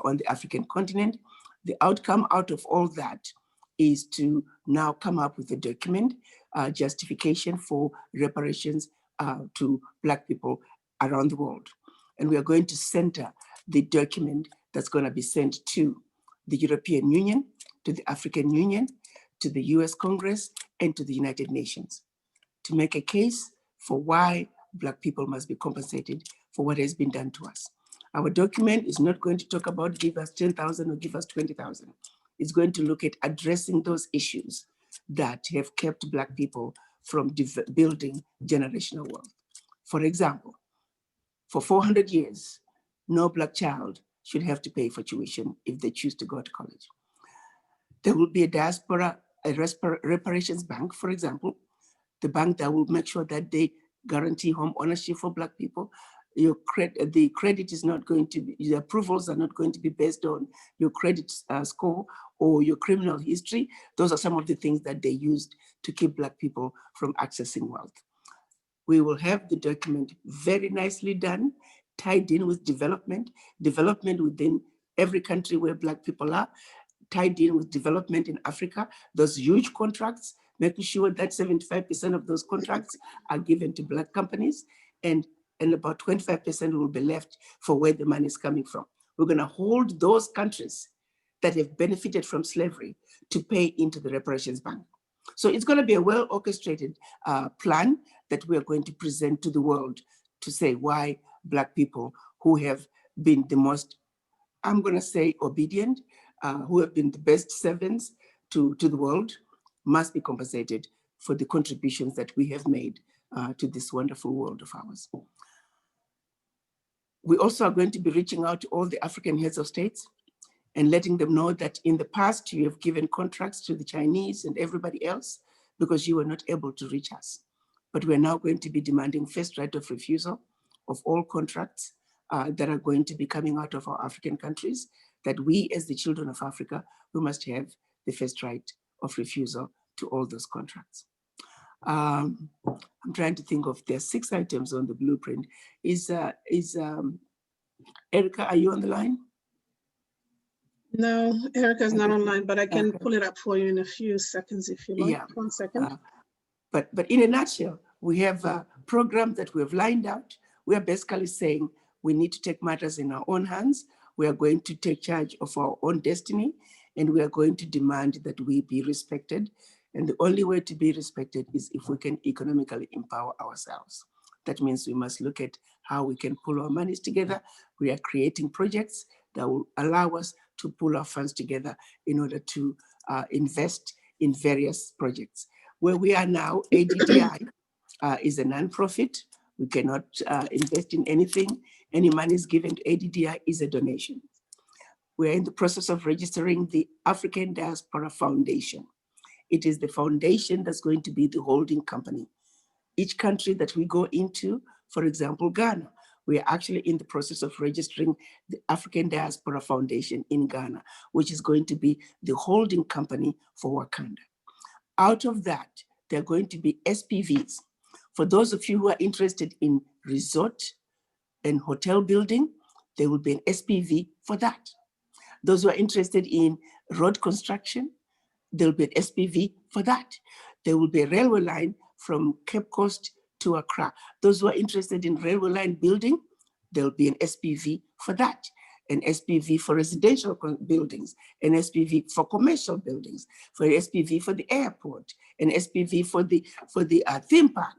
on the African continent. The outcome out of all that is to now come up with a document, justification for reparations to Black people around the world. And we are going to center the document that's going to be sent to the European Union, to the African Union, to the US Congress, and to the United Nations to make a case for why Black people must be compensated for what has been done to us. Our document is not going to talk about give us 10,000 or give us 20,000. It's going to look at addressing those issues that have kept Black people from building generational wealth. For example, for 400 years, no Black child should have to pay for tuition if they choose to go to college. There will be a diaspora, a reparations bank, for example, the bank that will make sure that they guarantee home ownership for Black people. The credit is not going to be, the approvals are not going to be based on your credit score or your criminal history. Those are some of the things that they used to keep Black people from accessing wealth. We will have the document very nicely done, tied in with development within every country where Black people are, tied in with development in Africa, those huge contracts, making sure that 75% of those contracts are given to Black companies, and about 25% will be left for where the money is coming from. We're going to hold those countries that have benefited from slavery to pay into the reparations bank. So it's going to be a well-orchestrated plan that we are going to present to the world to say why Black people who have been the most, I'm going to say, obedient, who have been the best servants to the world, must be compensated for the contributions that we have made to this wonderful world of ours. We also are going to be reaching out to all the African heads of states and letting them know that in the past you have given contracts to the Chinese and everybody else because you were not able to reach us. But we're now going to be demanding first right of refusal of all contracts that are going to be coming out of our African countries, that we as the children of Africa, we must have the first right of refusal to all those contracts. I'm trying to think of, there's 6 items on the blueprint. Erica, are you on the line? No, Erica's not online, but I can Okay. pull it up for you in a few seconds if you like. Yeah. 1 second. But in a nutshell, we have a program that we have lined out. We are basically saying we need to take matters in our own hands. We are going to take charge of our own destiny, and we are going to demand that we be respected. And the only way to be respected is if we can economically empower ourselves. That means we must look at how we can pull our monies together. We are creating projects that will allow us to pull our funds together in order to invest in various projects. Where we are now, ADDI is a nonprofit. We cannot invest in anything. Any money is given to ADDI is a donation. We're in the process of registering the African Diaspora Foundation. It is the foundation that's going to be the holding company. Each country that we go into, for example, Ghana, we are actually in the process of registering the African Diaspora Foundation in Ghana, which is going to be the holding company for Wakanda. Out of that, there are going to be SPVs. For those of you who are interested in resort and hotel building, there will be an SPV for that. Those who are interested in road construction, there will be an SPV for that. There will be a railway line from Cape Coast to Accra. Those who are interested in railway line building, there will be an SPV for that. An SPV for residential buildings, an SPV for commercial buildings, for an SPV for the airport, an SPV for the theme park.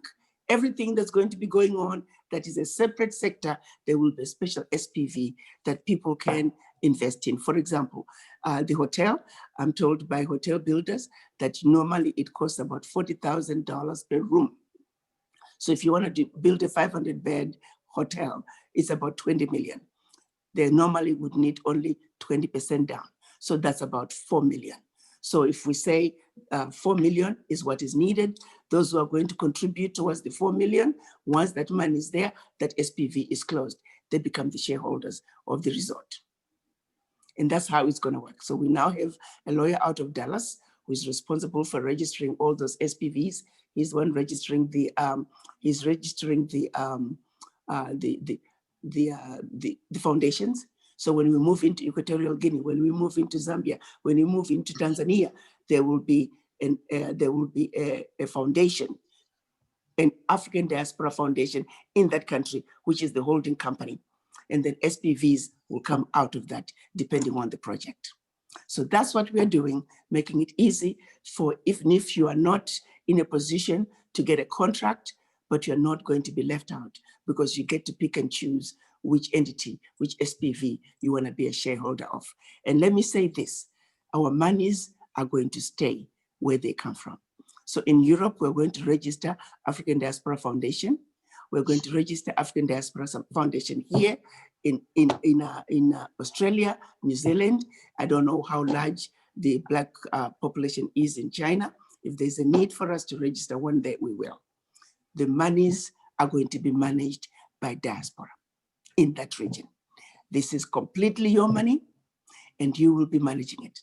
Everything that's going to be going on that is a separate sector, there will be a special SPV that people can invest in. For example, the hotel, I'm told by hotel builders that normally it costs about $40,000 per room. So if you want to build a 500-bed hotel, it's about 20 million. They normally would need only 20% down. So that's about 4 million. So if we say 4 million is what is needed, those who are going to contribute towards the 4 million, once that money is there, that SPV is closed, they become the shareholders of the resort. And that's how it's going to work. So we now have a lawyer out of Dallas who is responsible for registering all those SPVs. He's the one registering the foundations. So when we move into Equatorial Guinea, when we move into Zambia, when we move into Tanzania, there will be a foundation, an African Diaspora Foundation in that country, which is the holding company. And then SPVs will come out of that depending on the project. So that's what we're doing, making it easy for even if you are not in a position to get a contract, but you're not going to be left out because you get to pick and choose which entity, which SPV you want to be a shareholder of. And let me say this, our monies are going to stay where they come from. So in Europe, we're going to register African Diaspora Foundation. We're going to register African Diaspora Foundation here in Australia, New Zealand. I don't know how large the Black population is in China. If there's a need for us to register one day, we will. The monies are going to be managed by diaspora in that region. This is completely your money and you will be managing it.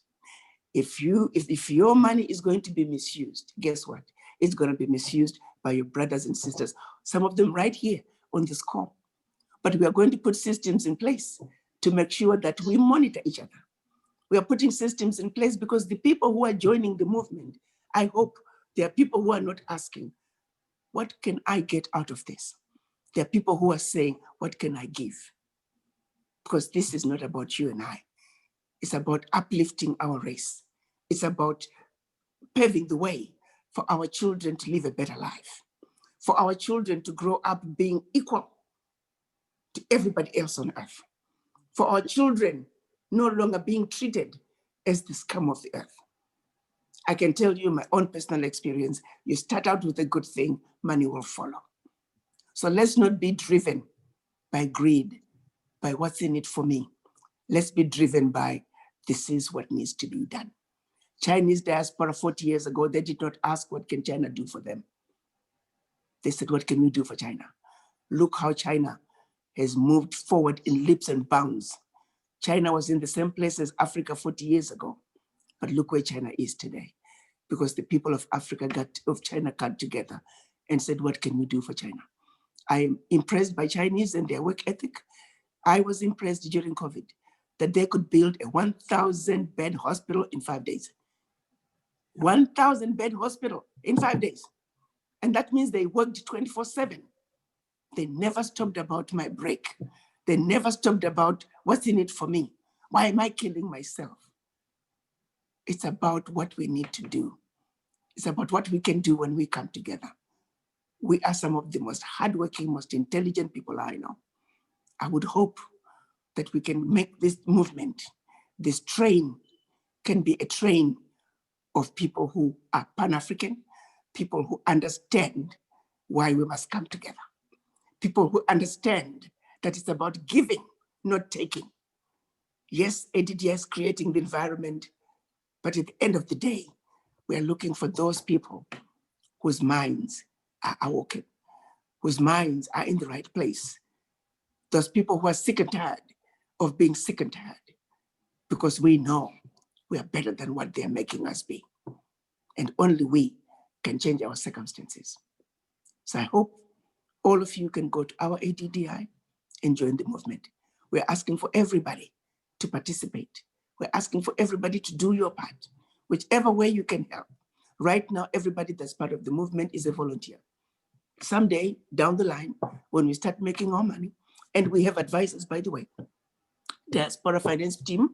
If your money is going to be misused, guess what? It's going to be misused by your brothers and sisters, some of them right here on this call. But we are going to put systems in place to make sure that we monitor each other. We are putting systems in place because the people who are joining the movement, I hope there are people who are not asking, what can I get out of this? There are people who are saying, what can I give? Because this is not about you and I. It's about uplifting our race. It's about paving the way for our children to live a better life, for our children to grow up being equal to everybody else on earth, for our children no longer being treated as the scum of the earth. I can tell you my own personal experience, you start out with a good thing, money will follow. So let's not be driven by greed by what's in it for me. Let's be driven by this is what needs to be done. Chinese diaspora 40 years ago, they did not ask what can China do for them. They said, what can we do for China? Look how China has moved forward in leaps and bounds. China was in the same place as Africa 40 years ago, but look where China is today, because the people of China got together and said, what can we do for China? I am impressed by Chinese and their work ethic. I was impressed during COVID that they could build a 1,000 bed hospital in 5 days. 1,000 bed hospital in 5 days. And that means they worked 24/7. They never stopped about my break. They never stopped about what's in it for me. Why am I killing myself? It's about what we need to do. It's about what we can do when we come together. We are some of the most hardworking, most intelligent people I know. I would hope that we can make this movement, this train can be a train of people who are Pan-African, people who understand why we must come together, people who understand that it's about giving, not taking. Yes, ADDI is creating the environment, but at the end of the day, we are looking for those people whose minds are awoken, whose minds are in the right place. Those people who are sick and tired of being sick and tired, because we know we are better than what they're making us be. And only we can change our circumstances. So I hope all of you can go to our ADDI and join the movement. We're asking for everybody to participate. We're asking for everybody to do your part, whichever way you can help. Right now, everybody that's part of the movement is a volunteer. Someday down the line, when we start making our money, and we have advisors, by the way, diaspora finance team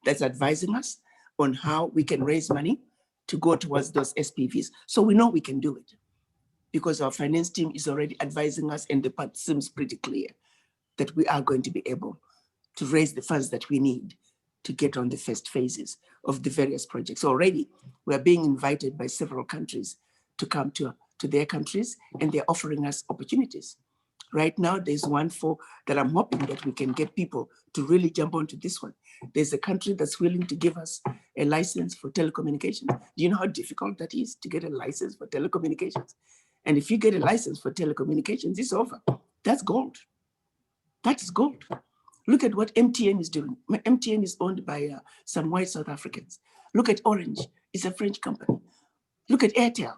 that's advising us on how we can raise money to go towards those SPVs. So we know we can do it because our finance team is already advising us, and the path seems pretty clear that we are going to be able to raise the funds that we need to get on the first phases of the various projects. Already, we are being invited by several countries to come to their countries, and they're offering us opportunities. Right now, there's one that I'm hoping that we can get people to really jump onto this one. There's a country that's willing to give us a license for telecommunications. Do you know how difficult that is to get a license for telecommunications? And if you get a license for telecommunications, it's over. That's gold. That is gold. Look at what MTN is doing. MTN is owned by some white South Africans. Look at Orange. It's a French company. Look at Airtel.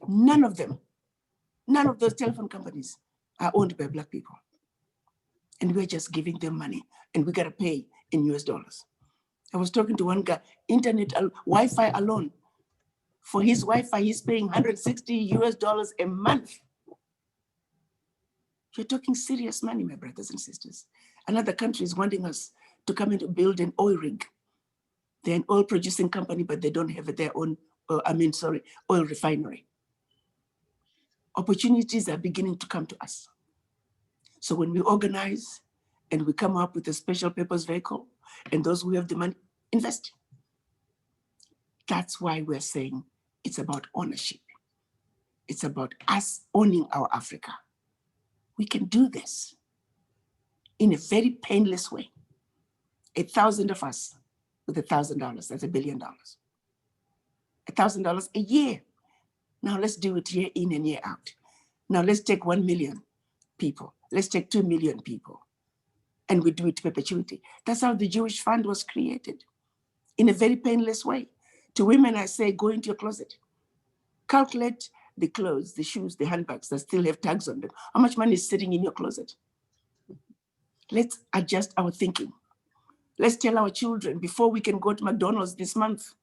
None of those telephone companies are owned by Black people. And we're just giving them money, and we got to pay in US dollars. I was talking to one guy, Wi-Fi alone. For his Wi-Fi, he's paying $160 US a month. You're talking serious money, my brothers and sisters. Another country is wanting us to come in to build an oil rig. They're an oil producing company, but they don't have their own, oil refinery. Opportunities are beginning to come to us. So when we organize and we come up with a special purpose vehicle, and those who have the money invest. That's why we're saying it's about ownership. It's about us owning our Africa. We can do this in a very painless way. 1,000 of us with $1,000, that's $1 billion. $1,000 a year. Now let's do it year in and year out. Now let's take 1 million people. Let's take 2 million people. And we do it to perpetuity. That's how the Jewish Fund was created, in a very painless way. To women, I say, go into your closet. Calculate the clothes, the shoes, the handbags that still have tags on them. How much money is sitting in your closet? Let's adjust our thinking. Let's tell our children, before we can go to McDonald's this month,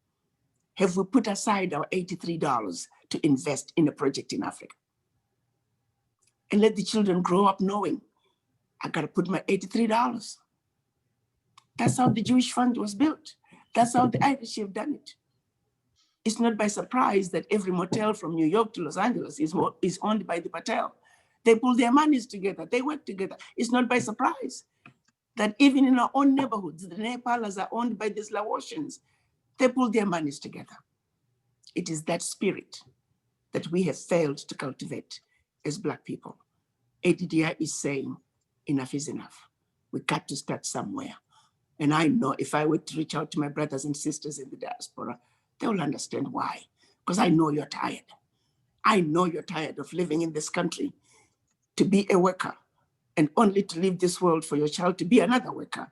have we put aside our $83 to invest in a project in Africa? And let the children grow up knowing, I gotta put my $83. That's how the Jewish Fund was built. That's how the Irish have done it. It's not by surprise that every motel from New York to Los Angeles is owned by the Patel. They pull their monies together, they work together. It's not by surprise that even in our own neighborhoods, the Nepalas are owned by the Laotians. They pull their monies together. It is that spirit that we have failed to cultivate as Black people. ADDI is saying enough is enough. We got to start somewhere. And I know if I were to reach out to my brothers and sisters in the diaspora, they will understand why. Because I know you're tired. I know you're tired of living in this country to be a worker and only to leave this world for your child to be another worker.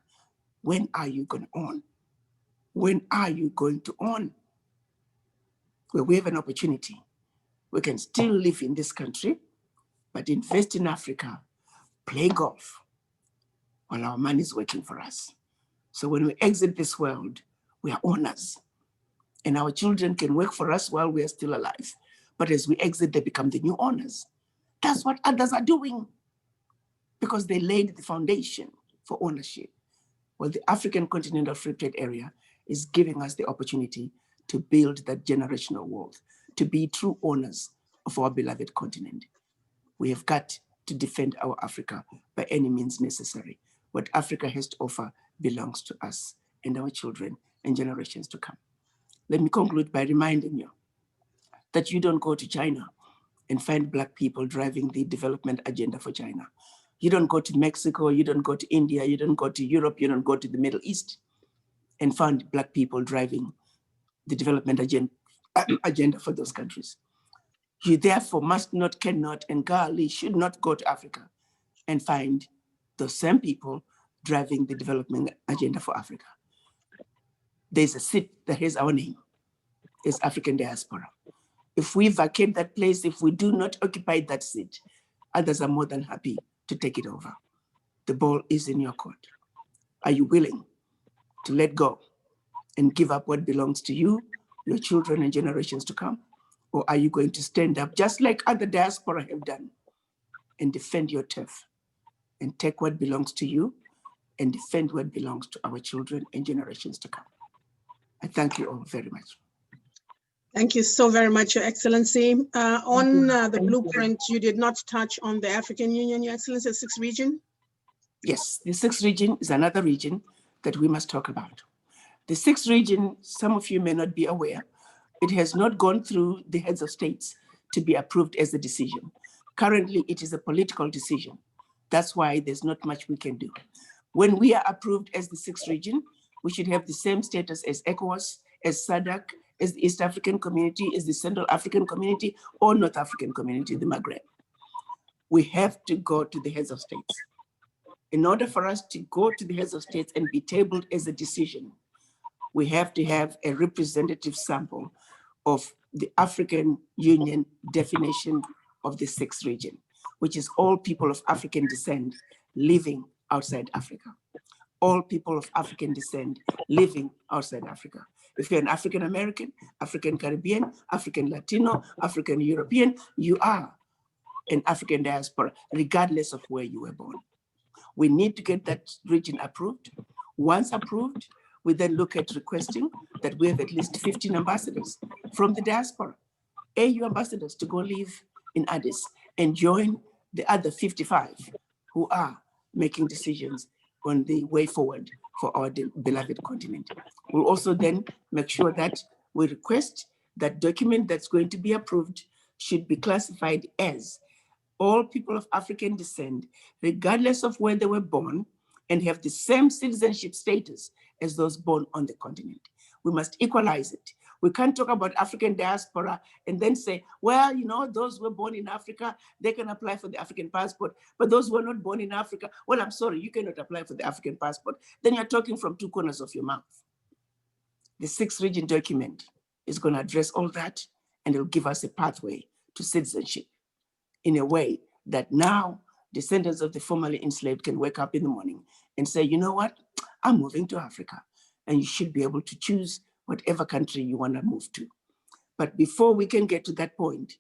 When are you going to own? When are you going to own? Well, we have an opportunity. We can still live in this country, but invest in Africa, play golf while our money is working for us. So when we exit this world, we are owners. And our children can work for us while we are still alive. But as we exit, they become the new owners. That's what others are doing because they laid the foundation for ownership. Well, the African Continental Free Trade Area is giving us the opportunity to build that generational wealth, to be true owners of our beloved continent. We have got to defend our Africa by any means necessary. What Africa has to offer belongs to us and our children and generations to come. Let me conclude by reminding you that you don't go to China and find Black people driving the development agenda for China. You don't go to Mexico, you don't go to India, you don't go to Europe, you don't go to the Middle East and find Black people driving the development agenda for those countries. You therefore must not, cannot, and golly should not go to Africa and find those same people driving the development agenda for Africa. There's a seat that has our name, it's African diaspora. If we vacate that place, if we do not occupy that seat, others are more than happy to take it over. The ball is in your court. Are you willing to let go and give up what belongs to you, your children and generations to come? Or are you going to stand up just like other diaspora have done and defend your turf and take what belongs to you and defend what belongs to our children and generations to come? I thank you all very much. Thank you so very much, Your Excellency. On the blueprint, you did not touch on the African Union, Your Excellency, the sixth region? Yes, the sixth region is another region that we must talk about. The sixth region, some of you may not be aware, it has not gone through the heads of states to be approved as a decision. Currently, it is a political decision. That's why there's not much we can do. When we are approved as the sixth region, we should have the same status as ECOWAS, as SADC, as the East African Community, as the Central African Community, or North African Community, the Maghreb. We have to go to the heads of states. In order for us to go to the heads of states and be tabled as a decision, we have to have a representative sample of the African Union definition of the sixth region, which is all people of African descent living outside Africa. All people of African descent living outside Africa. If you're an African American, African Caribbean, African Latino, African European, you are an African diaspora, regardless of where you were born. We need to get that region approved. Once approved, we then look at requesting that we have at least 15 ambassadors from the diaspora, AU ambassadors, to go live in Addis and join the other 55 who are making decisions on the way forward for our beloved continent. We'll also then make sure that we request that document that's going to be approved should be classified as all people of African descent, regardless of where they were born, and have the same citizenship status as those born on the continent. We must equalize it. We can't talk about African diaspora and then say, well, you know, those who were born in Africa, they can apply for the African passport, but those who were not born in Africa, well, I'm sorry, you cannot apply for the African passport. Then you're talking from two corners of your mouth. The sixth region document is going to address all that, and it'll give us a pathway to citizenship in a way that now descendants of the formerly enslaved can wake up in the morning and say, you know what, I'm moving to Africa. And you should be able to choose whatever country you want to move to. But before we can get to that point,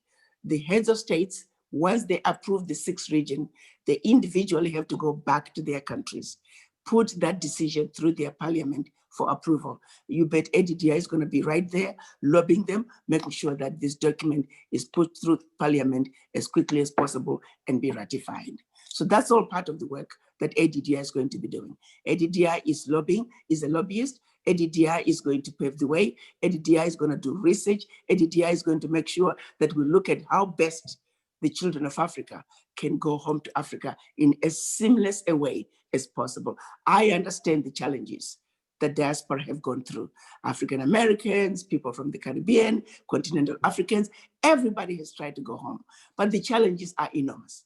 the heads of states, once they approve the sixth region, they individually have to go back to their countries, put that decision through their parliament for approval. You bet ADDI is going to be right there, lobbying them, making sure that this document is put through parliament as quickly as possible and be ratified. So that's all part of the work that ADDI is going to be doing. ADDI is lobbying, is a lobbyist. ADDI is going to pave the way. ADDI is going to do research. ADDI is going to make sure that we look at how best the children of Africa can go home to Africa in as seamless a way as possible. I understand the challenges that diaspora have gone through. African Americans, people from the Caribbean, continental Africans, everybody has tried to go home, but the challenges are enormous.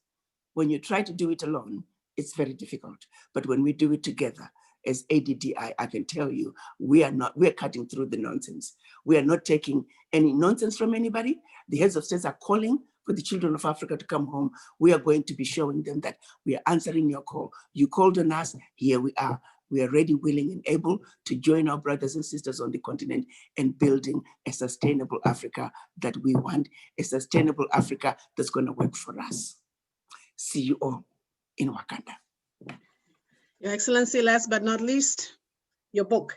When you try to do it alone, it's very difficult. But when we do it together, as ADDI, I can tell you, we're cutting through the nonsense. We are not taking any nonsense from anybody. The heads of states are calling for the children of Africa to come home. We are going to be showing them that we are answering your call. You called on us, here we are. We are ready, willing, and able to join our brothers and sisters on the continent and building a sustainable Africa that we want, a sustainable Africa that's going to work for us. See you all in Wakanda. Your Excellency, last but not least, your book.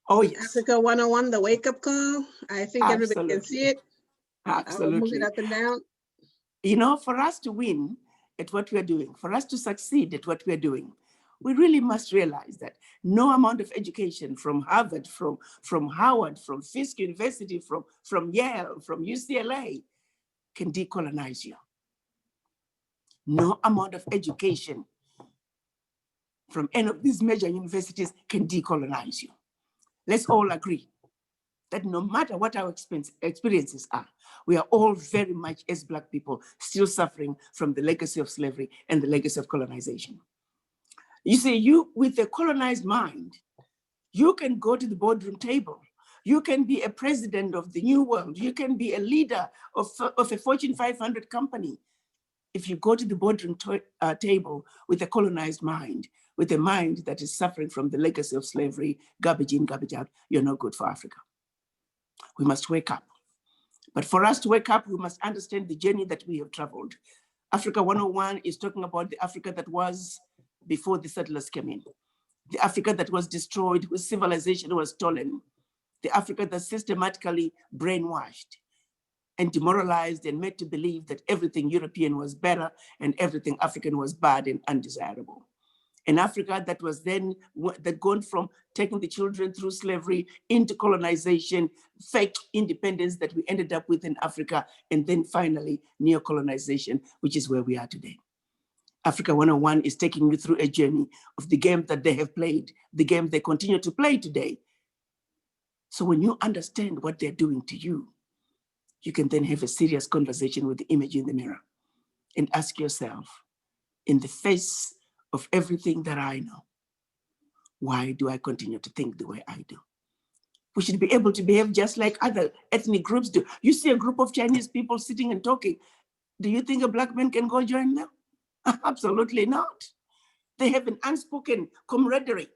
Oh, yes. Africa 101, The Wake Up Call. I think everybody can see it. Absolutely. I'll move it up and down. You know, for us to win at what we're doing, for us to succeed at what we're doing, we really must realize that no amount of education from Harvard, from Howard, from Fisk University, from Yale, from UCLA can decolonize you. No amount of education from any of these major universities can decolonize you. Let's all agree that no matter what our experiences are, we are all very much, as Black people, still suffering from the legacy of slavery and the legacy of colonization. You see, you with a colonized mind, you can go to the boardroom table. You can be a president of the new world. You can be a leader of a Fortune 500 company. If you go to the boardroom table with a colonized mind, with a mind that is suffering from the legacy of slavery, garbage in, garbage out, you're no good for Africa. We must wake up. But for us to wake up, we must understand the journey that we have traveled. Africa 101 is talking about the Africa that was before the settlers came in. The Africa that was destroyed, whose civilization was stolen. The Africa that systematically brainwashed and demoralized and made to believe that everything European was better and everything African was bad and undesirable. An Africa that was then gone from taking the children through slavery into colonization, fake independence that we ended up with in Africa, and then finally neo-colonization, which is where we are today. Africa 101 is taking you through a journey of the game that they have played, the game they continue to play today. So when you understand what they're doing to you, you can then have a serious conversation with the image in the mirror and ask yourself, in the face of everything that I know, why do I continue to think the way I do? We should be able to behave just like other ethnic groups do. You see a group of Chinese people sitting and talking. Do you think a Black man can go join them? Absolutely not. They have an unspoken camaraderie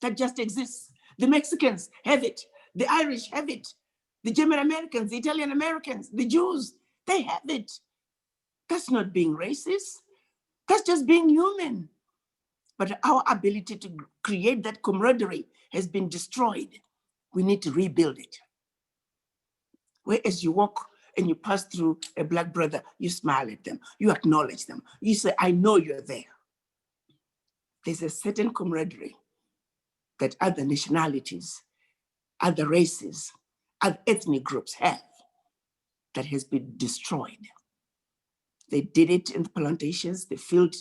that just exists. The Mexicans have it. The Irish have it. The German Americans, the Italian Americans, the Jews, they have it. That's not being racist. That's just being human. But our ability to create that camaraderie has been destroyed. We need to rebuild it. Whereas you walk and you pass through a Black brother, you smile at them, you acknowledge them. You say, I know you're there. There's a certain camaraderie that other nationalities, other races, other ethnic groups have that has been destroyed. They did it in the plantations, the field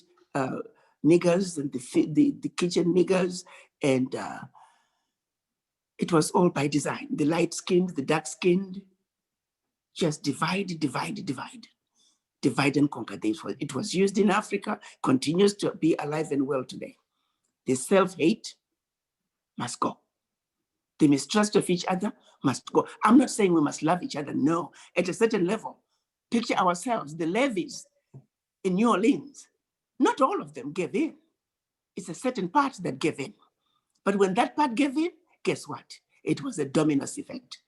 niggers and the kitchen niggers, and it was all by design. The light-skinned, the dark-skinned, just divide, divide, divide. Divide and conquer. It was used in Africa, continues to be alive and well today. The self-hate must go. The mistrust of each other must go. I'm not saying we must love each other, no. At a certain level, picture ourselves, the levees in New Orleans, not all of them gave in. It's a certain part that gave in. But when that part gave in, guess what? It was a domino effect.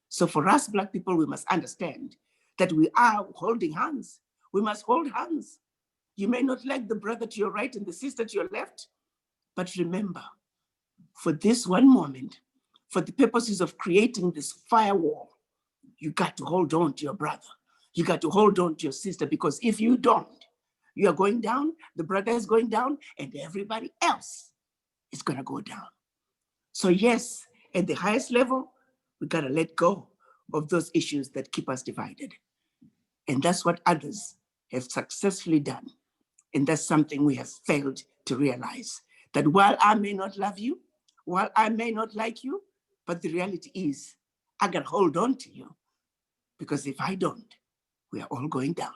So for us Black people, we must understand that we are holding hands. We must hold hands. You may not like the brother to your right and the sister to your left, but remember, for this one moment, for the purposes of creating this firewall, you got to hold on to your brother. You got to hold on to your sister, because if you don't, you are going down, the brother is going down, and everybody else is gonna go down. So yes, at the highest level, we gotta let go of those issues that keep us divided. And that's what others have successfully done. And that's something we have failed to realize, that while I may not love you, while I may not like you, but the reality is I can hold on to you, because if I don't, we are all going down.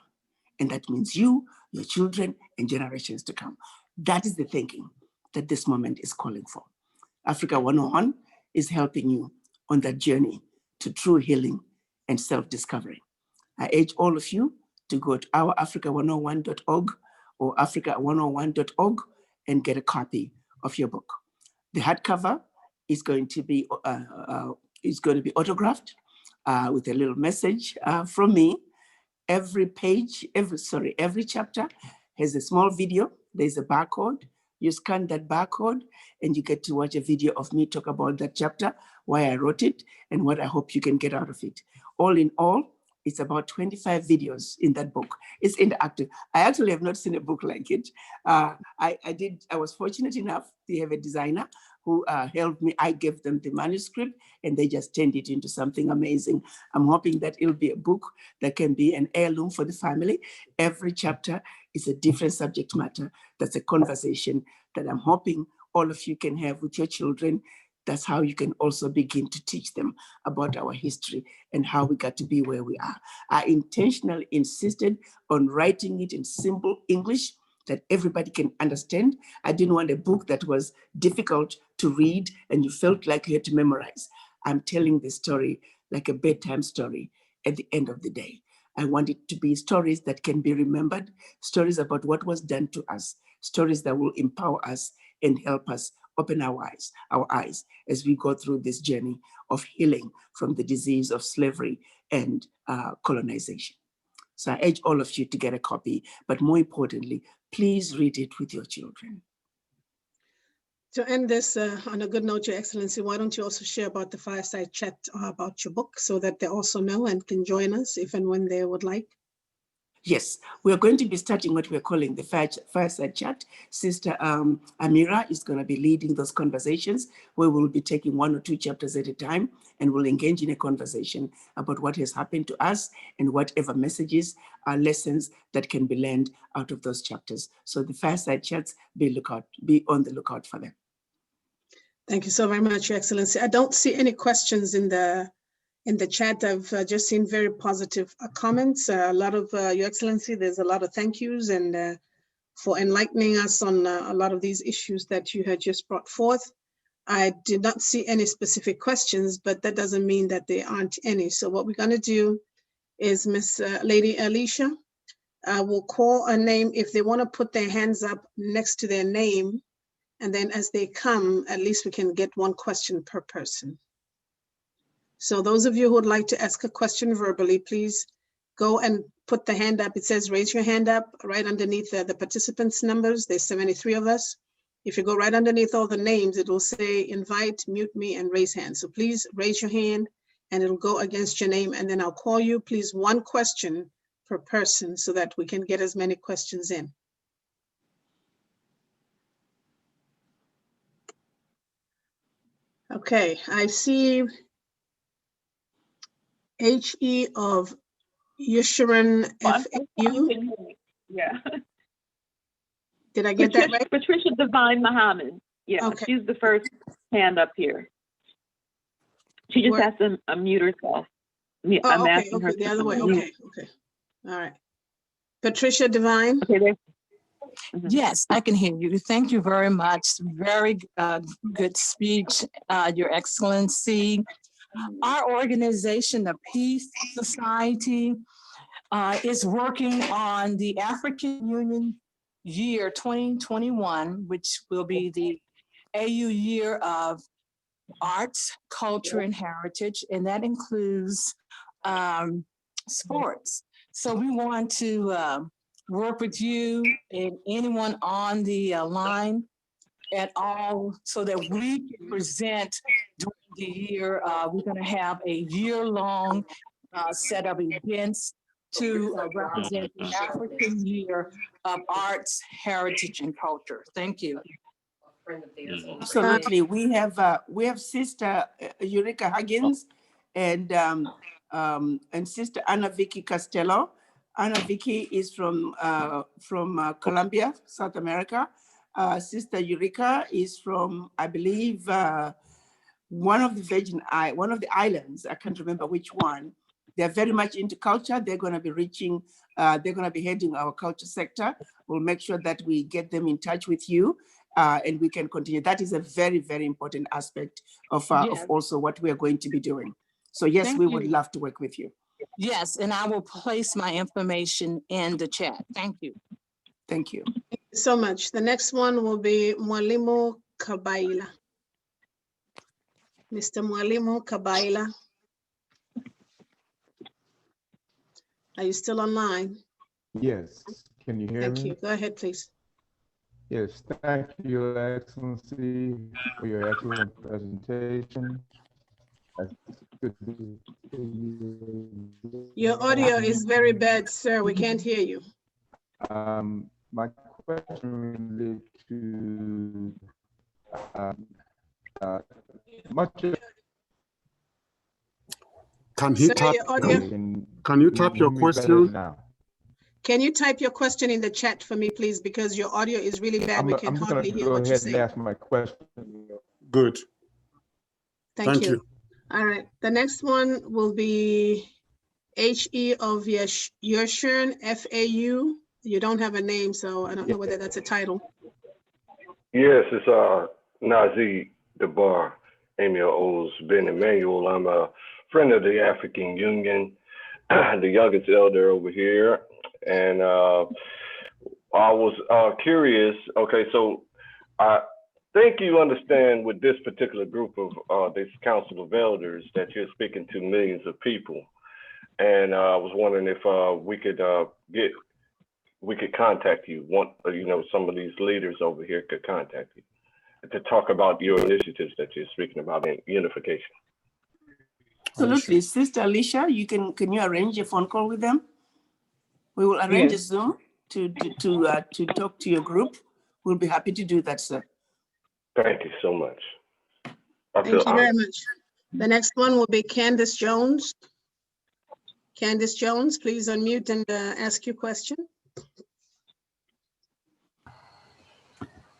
And that means you, your children, and generations to come. That is the thinking that this moment is calling for. Africa 101 is helping you on that journey to true healing and self-discovery. I urge all of you to go to our africa101.org or africa101.org and get a copy of your book. The hardcover is going to be autographed with a little message from me. Every page, every chapter has a small video. There's a barcode. You scan that barcode and you get to watch a video of me talk about that chapter, why I wrote it, and what I hope you can get out of it. All in all, it's about 25 videos in that book. It's interactive. I actually have not seen a book like it. I was fortunate enough to have a designer who helped me. I gave them the manuscript and they just turned it into something amazing. I'm hoping that it'll be a book that can be an heirloom for the family. Every chapter is a different subject matter. That's a conversation that I'm hoping all of you can have with your children. That's how you can also begin to teach them about our history and how we got to be where we are. I intentionally insisted on writing it in simple English that everybody can understand. I didn't want a book that was difficult to read and you felt like you had to memorize. I'm telling the story like a bedtime story at the end of the day. I want it to be stories that can be remembered, stories about what was done to us, stories that will empower us and help us open our eyes as we go through this journey of healing from the disease of slavery and colonization. So I urge all of you to get a copy, but more importantly, please read it with your children. To end this on a good note, Your Excellency, why don't you also share about the fireside chat about your book so that they also know and can join us if and when they would like? Yes, we are going to be starting what we're calling the fireside chat. Sister Amira is going to be leading those conversations where we'll be taking 1 or 2 chapters at a time and we'll engage in a conversation about what has happened to us and whatever messages are lessons that can be learned out of those chapters. So the fireside chats, be on the lookout for them. Thank you so very much, Your Excellency. I don't see any questions in the chat. I've just seen very positive comments. A lot of, Your Excellency, there's a lot of thank yous and for enlightening us on a lot of these issues that you had just brought forth. I did not see any specific questions, but that doesn't mean that there aren't any. So what we're gonna do is Miss Lady Alicia will call a name if they wanna put their hands up next to their name. And then as they come, at least we can get 1 question per person. So those of you who would like to ask a question verbally, please go and put the hand up. It says raise your hand up right underneath the participants' numbers. There's 73 of us. If you go right underneath all the names, it will say invite, mute me, and raise hand. So please raise your hand and it'll go against your name and then I'll call you. Please 1 question per person so that we can get as many questions in. Okay, I see HE of Yusharan FAU. Yeah. Did I get that right? Patricia Divine Muhammad. Yeah, Okay. She's the first hand up here. She just has to unmute herself. I'm asking her the other way. unmute. Okay. All right. Patricia Divine. Okay, there. Yes, I can hear you. Thank you very much. Very good speech, Your Excellency. Our organization, the Peace Society, is working on the African Union Year 2021, which will be the AU Year of Arts, Culture, and Heritage, and that includes sports. So we want to work with you and anyone on the line at all so that we can present during the year. We're going to have a year-long set of events to represent the African Year of Arts, Heritage, and Culture. Thank you. Absolutely, we have Sister Eureka Huggins and Sister Anna Vicky Costello Ana Vicky is from Colombia, South America. Sister Eureka is from, I believe, one of the islands. I can't remember which one. They're very much into culture. They're going to be heading our culture sector. We'll make sure that we get them in touch with you and we can continue. That is a very, very important aspect of also what we are going to be doing. So yes, we would love to work with you. Yes, and I will place my information in the chat. Thank you. Thank you. Thank you so much. The next one will be Mwalimu Kabaila. Mr. Mwalimu Kabaila. Are you still online? Yes. Can you hear me? Thank you. Go ahead, please. Yes. Thank you, Your Excellency, for your excellent presentation. Your audio is very bad, sir. We can't hear you. My question relates to much of Can he Sir, type? your audio. Can you type your question? now? Can you type your question in the chat for me, please? Because your audio is really bad. We can hardly hear what you're saying. Go ahead and ask my question. Good. Thank you. All right. The next one will be HE of Yershun, FAU. You don't have a name, so I don't know whether that's a title. Yes, it's Nazi Debar, Emil O's Ben Emmanuel. I'm a friend of the African Union, the youngest elder over here. And I was curious, okay, so I think you understand with this particular group of this Council of Elders that you're speaking to millions of people. And I was wondering if we could contact you. Some of these leaders over here could contact you to talk about your initiatives that you're speaking about in unification. Absolutely. Sister Alicia, can you arrange a phone call with them? We will arrange a Zoom to talk to your group. We'll be happy to do that, sir. Thank you so much. Thank you very much. The next one will be Candace Jones. Candace Jones, please unmute and ask your question.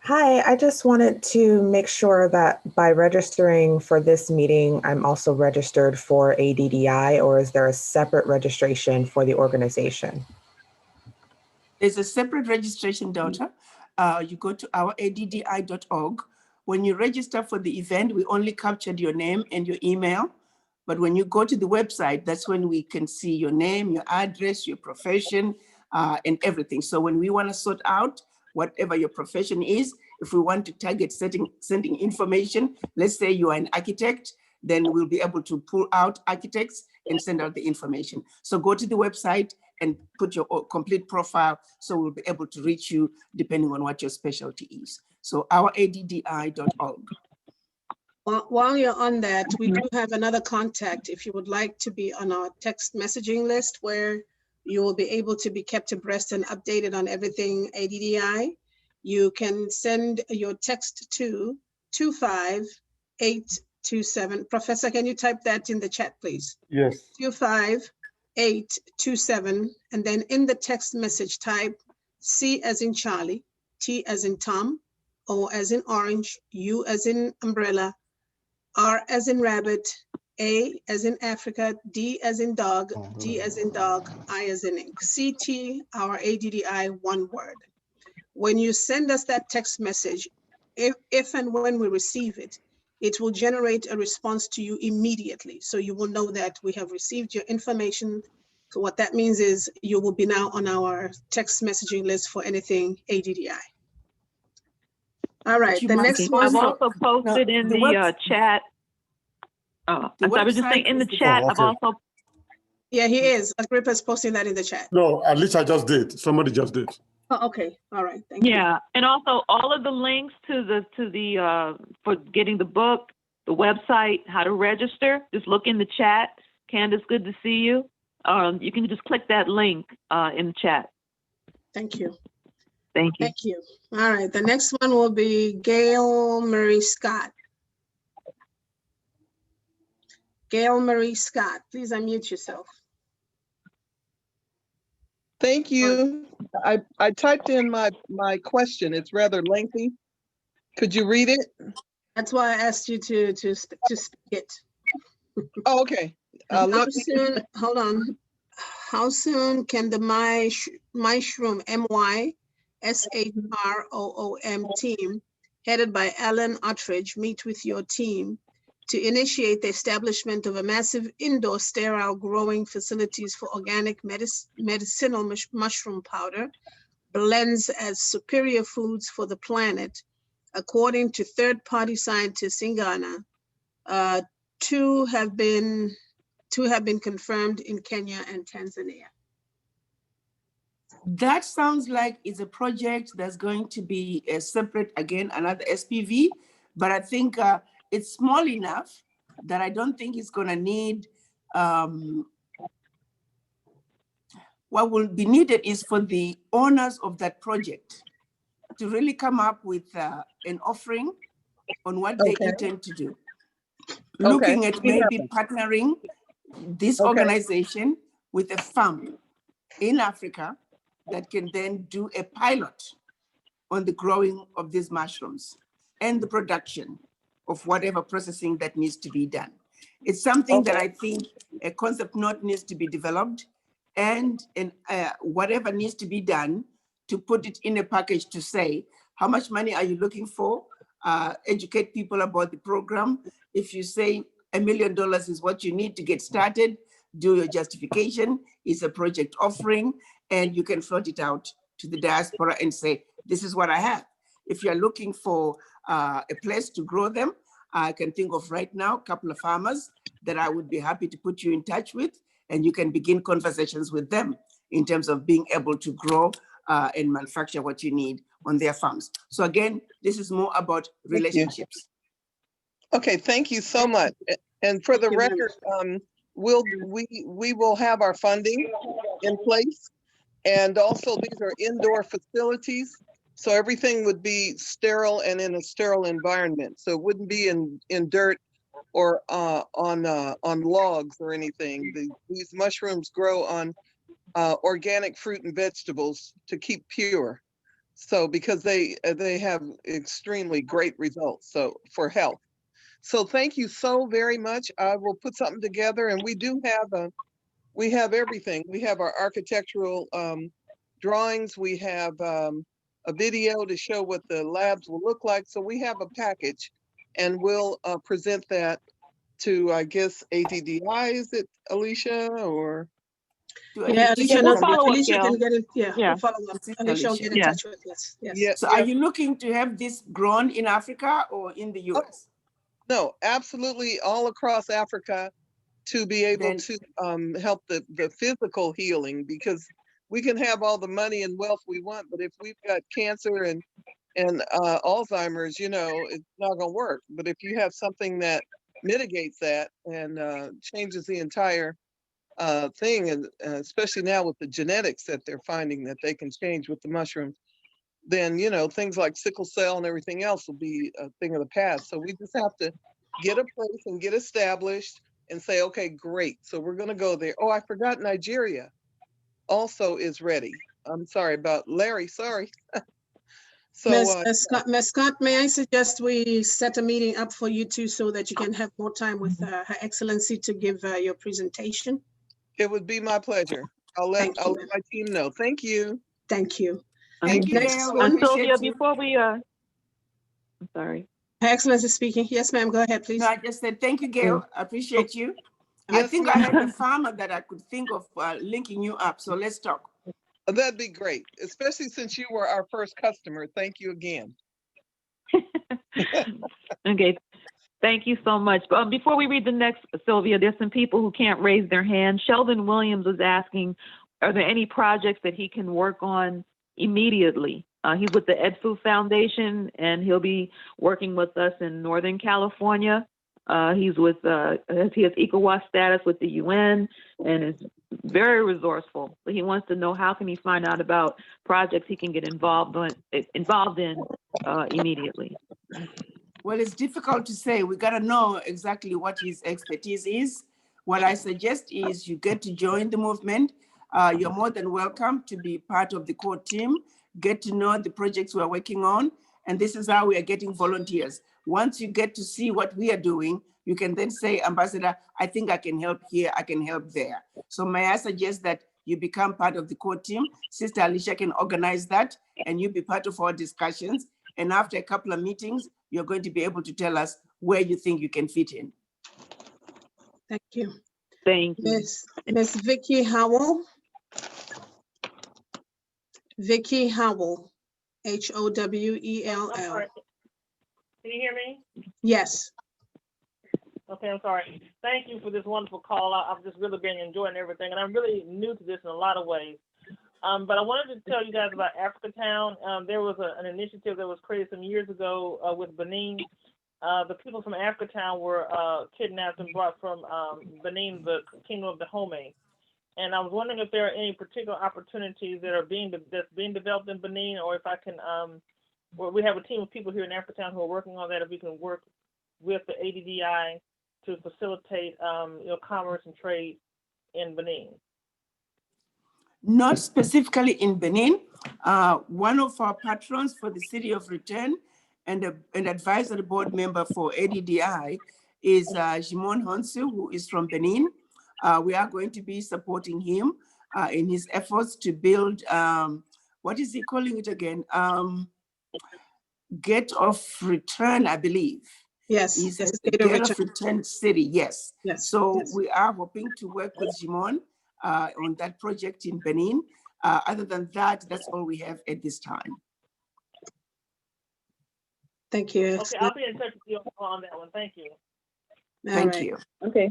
Hi, I just wanted to make sure that by registering for this meeting, I'm also registered for ADDI, or is there a separate registration for the organization? There's a separate registration, daughter. You go to our addi.org. When you register for the event, we only captured your name and your email. But when you go to the website, that's when we can see your name, your address, your profession, and everything. So when we want to sort out whatever your profession is, if we want to target sending information, let's say you are an architect, then we'll be able to pull out architects and send out the information. So go to the website and put your complete profile so we'll be able to reach you depending on what your specialty is. So our addi.org. While you're on that, we do have another contact if you would like to be on our text messaging list where you will be able to be kept abreast and updated on everything ADDI. You can send your text to 25827. Professor, can you type that in the chat, please? Yes. 25827, and then in the text message type C as in Charlie, T as in Tom, O as in orange, U as in umbrella, R as in rabbit, A as in Africa, D as in dog, D as in dog, I as in ink. CT, our ADDI, one word. When you send us that text message, if and when we receive it, it will generate a response to you immediately. So you will know that we have received your information. So what that means is you will be now on our text messaging list for anything ADDI. All right, the next one. I've also posted in the chat. I was just saying in the chat, I've also. Yeah, he is. Agrippa's posting that in the chat. No, at least I just did. Somebody just did. Oh, okay. All right. Thank you. Yeah, and also all of the links to the for getting the book, the website, how to register. Just look in the chat. Candace, good to see you. You can just click that link in the chat. Thank you. Thank you. Thank you. All right. The next one will be Gail Marie Scott. Gail Marie Scott, please unmute yourself. Thank you. I typed in my question. It's rather lengthy. Could you read it? That's why I asked you to speak it. Oh, okay. How Let me, soon, hold on. How soon can the Mushroom, MYSHROOM team, headed by Alan Ottridge, meet with your team to initiate the establishment of a massive indoor sterile growing facilities for organic medicinal mushroom powder, blends as superior foods for the planet, according to third-party scientists in Ghana? Two have been confirmed in Kenya and Tanzania. That sounds like it's a project that's going to be separate, again, another SPV, but I think it's small enough that I don't think it's gonna need, what will be needed is for the owners of that project to really come up with an offering on what they intend to do. Looking at maybe partnering this organization with a farm in Africa that can then do a pilot on the growing of these mushrooms and the production of whatever processing that needs to be done. It's something that I think a concept note needs to be developed, and whatever needs to be done to put it in a package to say, how much money are you looking for? Educate people about the program. If you say $1 million is what you need to get started, do your justification. It's a project offering, and you can float it out to the diaspora and say, this is what I have. If you're looking for a place to grow them, I can think of right now a couple of farmers that I would be happy to put you in touch with, and you can begin conversations with them in terms of being able to grow and manufacture what you need on their farms. So again, this is more about relationships. okay, thank you so much. And for the record, we will have our funding in place. And also these are indoor facilities. So everything would be sterile and in a sterile environment. So it wouldn't be in dirt or on logs or anything. These mushrooms grow on organic fruit and vegetables to keep pure. So because they have extremely great results for health. So thank you so very much. I will put something together, and we have everything. We have our architectural drawings. We have a video to show what the labs will look like. So we have a package, and we'll present that to, I guess, ADDI. Is it Alicia or? Yeah, Alicia, we'll follow up, Alicia can Gail. get it. Yeah, Yeah. we'll follow up. Alicia will get in touch with us. Yes. Yeah, So are you looking to have this grown in Africa or in the US? No, absolutely all across Africa, to be able to help the physical healing, because we can have all the money and wealth we want, but if we've got cancer and Alzheimer's, it's not going to work. But if you have something that mitigates that and changes the entire thing, and especially now with the genetics that they're finding that they can change with the mushrooms, then things like sickle cell and everything else will be a thing of the past. So we just have to get a place and get established and say, okay, great, so we're going to go there. Oh, I forgot, Nigeria also is ready. I'm sorry about Larry, sorry. So Ms. Scott, may I suggest we set a meeting up for you two so that you can have more time with Her Excellency to give your presentation? It would be my pleasure. I'll let my team know. Thank you. Thank you. Thank you, Next Gail. one. Sylvia, before we, I'm sorry. Her Excellency speaking. Yes, ma'am, go ahead, please. No, I just said, thank you, Gail. I appreciate you. Yes, I think I had a farmer that I could think of linking you up. So let's talk. That'd be great, especially since you were our first customer. Thank you again. Okay, thank you so much. Before we read the next, Sylvia, there's some people who can't raise their hand. Sheldon Williams was asking, are there any projects that he can work on immediately? He's with the EDFU Foundation, and he'll be working with us in Northern California. He's with, he has ECOWAS status with the UN, and is very resourceful. But he wants to know, how can he find out about projects he can get involved in immediately? Well, it's difficult to say. We got to know exactly what his expertise is. What I suggest is you get to join the movement. you're more than welcome to be part of the core team, get to know the projects we're working on, and this is how we are getting volunteers. Once you get to see what we are doing, you can then say, Ambassador, I think I can help here, I can help there. So may I suggest that you become part of the core team? Sister Alicia can organize that, and you be part of our discussions. And after a couple of meetings, you're going to be able to tell us where you think you can fit in. Thank you. Thank you. Miss Vicky Howell. Vicky Howell, Howell. Can you hear me? Yes. Okay, I'm sorry. Thank you for this wonderful call. I've just really been enjoying everything, and I'm really new to this in a lot of ways. But I wanted to tell you guys about Africa Town. There was an initiative that was created some years ago with Benin. The people from Africa Town were kidnapped and brought from Benin, the Kingdom of Dahomey. And I was wondering if there are any particular opportunities that are being developed in Benin, or if I can, well, we have a team of people here in Africa Town who are working on that. If we can work with the ADDI to facilitate, commerce and trade in Benin. Not specifically in Benin. One of our patrons for the City of Return and an advisory board member for ADDI is Jimon Honsu, who is from Benin. We are going to be supporting him in his efforts to build, what is he calling it again? Gate of Return, I believe. Yes. He says the Gate of Return City, yes. So we are hoping to work with Jimon on that project in Benin. Other than that, that's all we have at this time. Thank you. Okay, I'll be in touch with you on that one. Thank you. Thank you. Okay.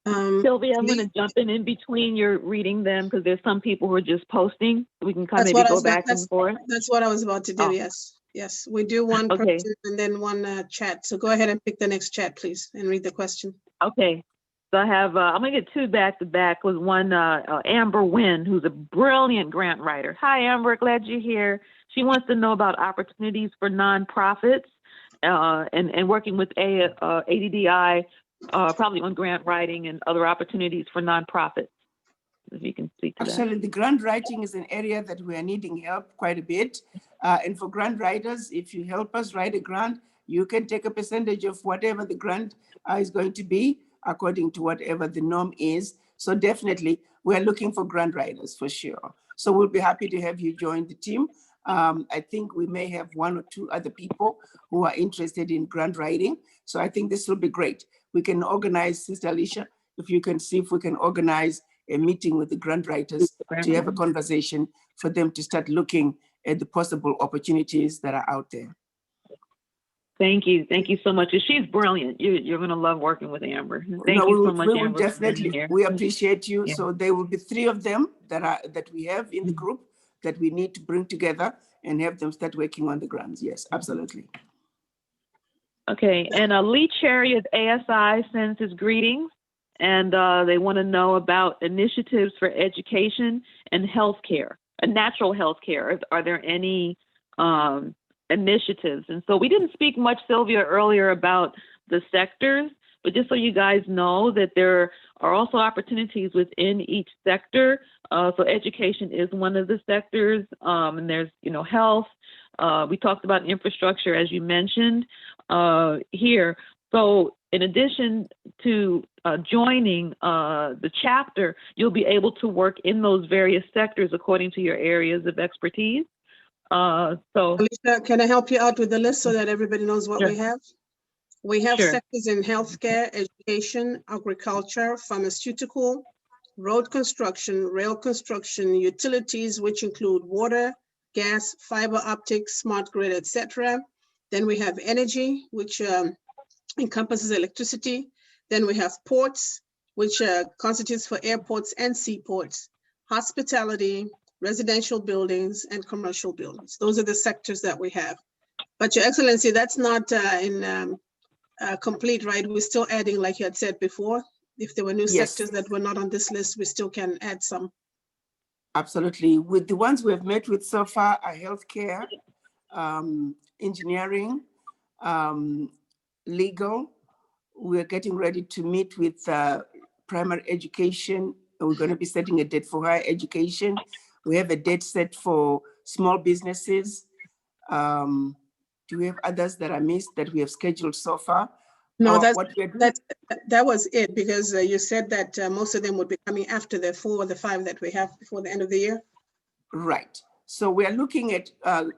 Sylvia, I'm going to jump in between your reading them because there's some people who are just posting. We can kind of maybe go back and forth. That's what I was about to do. Yes. Yes. We do one person and then one chat. So go ahead and pick the next chat, please, and read the question. Okay. So I have, I'm going to get two back to back with one, Amber Wynn, who's a brilliant grant writer. Hi, Amber. Glad you're here. She wants to know about opportunities for nonprofits and working with ADDI, probably on grant writing and other opportunities for nonprofits. If you can speak to that. Actually, the grant writing is an area that we are needing help quite a bit. And for grant writers, if you help us write a grant, you can take a percentage of whatever the grant is going to be according to whatever the norm is. So definitely, we're looking for grant writers for sure. So we'll be happy to have you join the team. I think we may have one or two other people who are interested in grant writing. So I think this will be great. We can organize, Sister Alicia, if you can see if we can organize a meeting with the grant writers to have a conversation for them to start looking at the possible opportunities that are out there. Thank you. Thank you so much. She's brilliant. You're going to love working with Amber. Thank you so much, we will Amber. definitely. We appreciate you. Yeah. So there will be 3 of them that we have in the group that we need to bring together and have them start working on the grants. Yes, absolutely. Okay, and Lee Cherry of ASI sends his greetings, and they want to know about initiatives for education and healthcare, natural healthcare. Are there any initiatives? And so we didn't speak much, Sylvia, earlier about the sectors, but just so you guys know that there are also opportunities within each sector. So education is one of the sectors, and there's, health. We talked about infrastructure, as you mentioned here. So in addition to joining the chapter, you'll be able to work in those various sectors according to your areas of expertise. So Alicia, can I help you out with the list so that everybody knows what we have? We have sectors in healthcare, education, agriculture, pharmaceutical, road construction, rail construction, utilities, which include water, gas, fiber optics, smart grid, etc. Then we have energy, which encompasses electricity. Then we have ports, which constitutes for airports and seaports, hospitality, residential buildings, and commercial buildings. Those are the sectors that we have. But Your Excellency, that's not complete, right? We're still adding, like you had said before. If there were new sectors that were not on this list, we still can add some. Absolutely. With the ones we have met with so far are healthcare, engineering, legal. We're getting ready to meet with primary education We're going to be setting a date for higher education. We have a date set for small businesses. Do we have others that I missed that we have scheduled so far? No, that was it, because you said that most of them would be coming after the 4 or the 5 that we have before the end of the year. Right. So we are looking at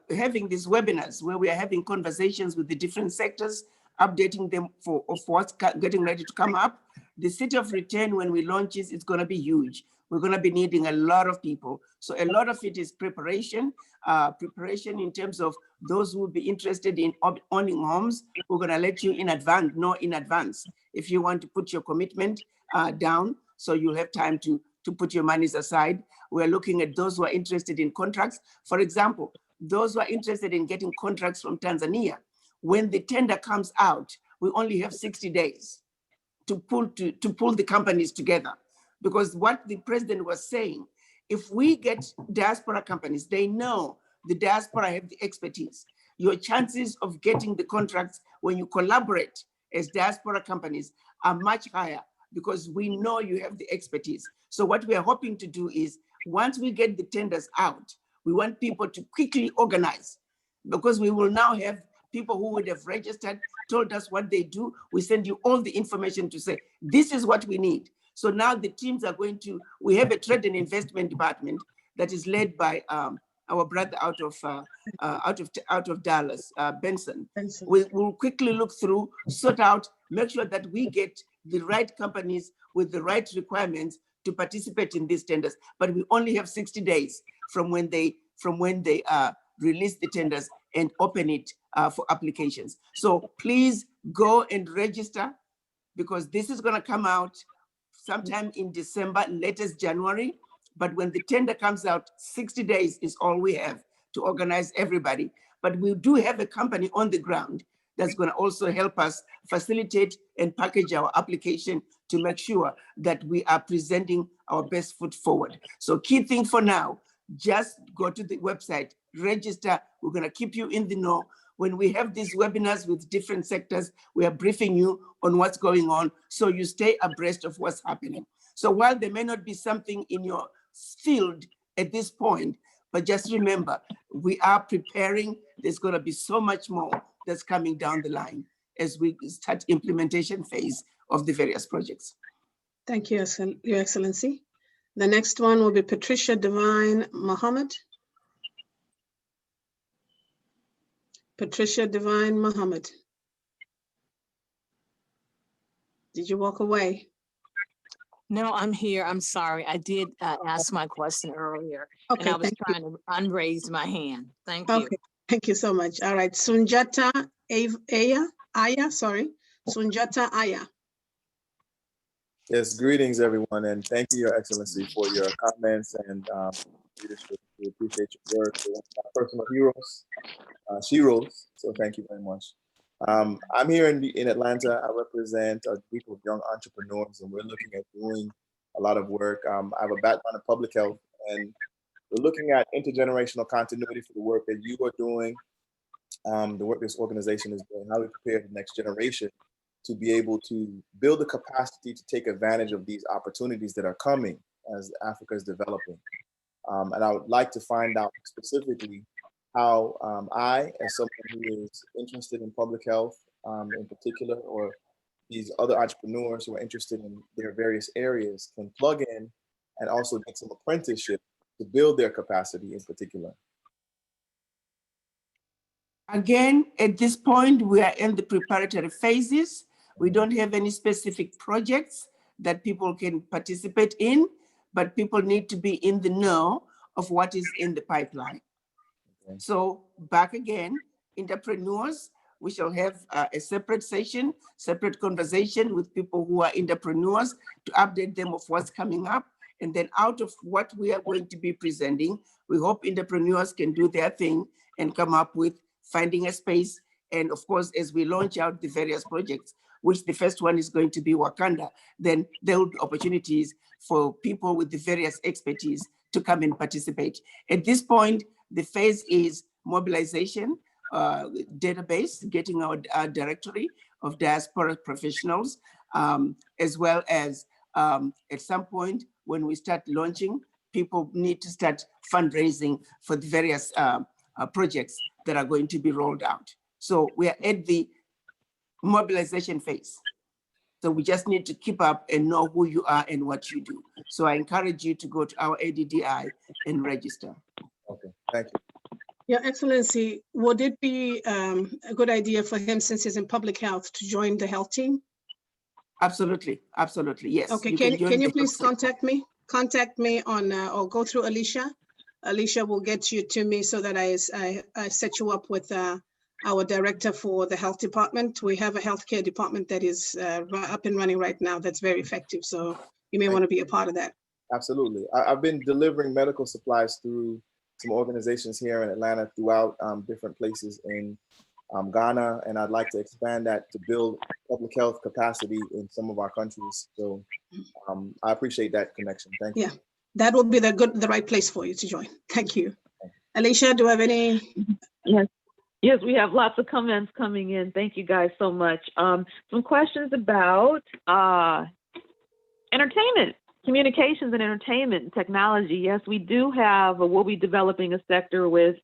having these webinars where we are having conversations with the different sectors, updating them of what's getting ready to come up. The City of Return, when we launch it, it's going to be huge. We're going to be needing a lot of people. So a lot of it is preparation in terms of those who will be interested in owning homes. We're going to let you know in advance if you want to put your commitment down, so you'll have time to put your monies aside. We're looking at those who are interested in contracts. For example, those who are interested in getting contracts from Tanzania, when the tender comes out, we only have 60 days to pull the companies together. Because what the president was saying, if we get diaspora companies, they know the diaspora have the expertise. Your chances of getting the contracts when you collaborate as diaspora companies are much higher, because we know you have the expertise. So what we are hoping to do is, once we get the tenders out, we want people to quickly organize, because we will now have people who would have registered, told us what they do. We send you all the information to say, this is what we need. So now the teams are we have a trade and investment department that is led by our brother out of Dallas, Benson. We'll quickly look through, sort out, make sure that we get the right companies with the right requirements to participate in these tenders. But we only have 60 days from when they release the tenders and open it for applications. So please go and register, because this is going to come out sometime in December, latest January. But when the tender comes out, 60 days is all we have to organize everybody. But we do have a company on the ground that's going to also help us facilitate and package our application to make sure that we are presenting our best foot forward. So key thing for now, just go to the website, register. We're going to keep you in the know. When we have these webinars with different sectors, we are briefing you on what's going on, so you stay abreast of what's happening. So while there may not be something in your field at this point, but just remember, we are preparing. There's going to be so much more that's coming down the line as we start implementation phase of the various projects. Thank you, Your Excellency. The next one will be Patricia Divine Muhammad. Patricia Divine Muhammad. Did you walk away? No, I'm here. I'm sorry. I did ask my question earlier, Okay, and I was trying to unraise my hand. Thank you. Okay, thank you so much. All right, Sunjata Aya, sorry. Sunjata Aya. Yes, greetings, everyone, and thank you, Your Excellency, for your comments and leadership. We appreciate your work. You're one of my personal heroes, sheroes, so thank you very much. I'm here in Atlanta. I represent a group of young entrepreneurs, and we're looking at doing a lot of work. I have a background in public health, and we're looking at intergenerational continuity for the work that you are doing, the work this organization is doing, how we prepare the next generation to be able to build the capacity to take advantage of these opportunities that are coming as Africa is developing. And I would like to find out specifically how I, as someone who is interested in public health in particular, or these other entrepreneurs who are interested in their various areas, can plug in and also get some apprenticeship to build their capacity in particular. Again, at this point, we are in the preparatory phases. We don't have any specific projects that people can participate in, but people need to be in the know of what is in the pipeline. Okay. So back again, entrepreneurs, we shall have a separate session, separate conversation with people who are entrepreneurs to update them of what's coming up. And then out of what we are going to be presenting, we hope entrepreneurs can do their thing and come up with finding a space. And of course, as we launch out the various projects, which the first one is going to be Wakanda, then there will be opportunities for people with the various expertise to come and participate. At this point, the phase is mobilization, database, getting our directory of diaspora professionals, as well as at some point, when we start launching, people need to start fundraising for the various projects that are going to be rolled out. So we are at the mobilization phase. So we just need to keep up and know who you are and what you do. So I encourage you to go to our ADDI and register. Okay, thank you. Your Excellency, would it be a good idea for him, since he's in public health, to join the health team? Absolutely, absolutely, yes. Okay, can you please contact me? Contact me on, or go through Alicia. Alicia will get you to me so that I set you up with our director for the health department. We have a healthcare department that is up and running right now that's very effective. So you may want to be a part of that. Absolutely. I've been delivering medical supplies through some organizations here in Atlanta, throughout different places in Ghana, and I'd like to expand that to build public health capacity in some of our countries. So I appreciate that connection. Thank you. Yeah, that would be the right place for you to join. Thank you. Alicia, do you have any? Yes, we have lots of comments coming in. Thank you guys so much. Some questions about entertainment, communications and entertainment and technology. Yes, we do have, we'll be developing a sector with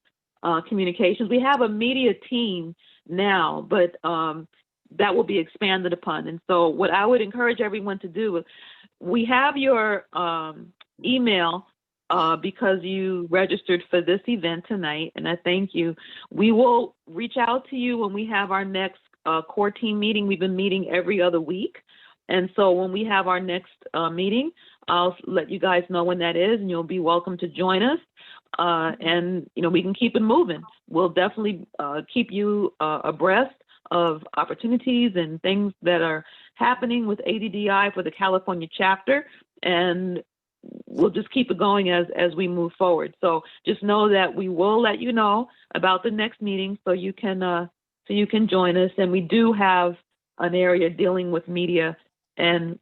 communications. We have a media team now, but that will be expanded upon. And so what I would encourage everyone to do, we have your email because you registered for this event tonight, and I thank you. We will reach out to you when we have our next core team meeting. We've been meeting every other week. And so when we have our next meeting, I'll let you guys know when that is, and you'll be welcome to join us. And, you know, we can keep it moving. We'll definitely keep you abreast of opportunities and things that are happening with ADDI for the California chapter. And we'll just keep it going as we move forward. So just know that we will let you know about the next meeting so you can join us. And we do have an area dealing with media and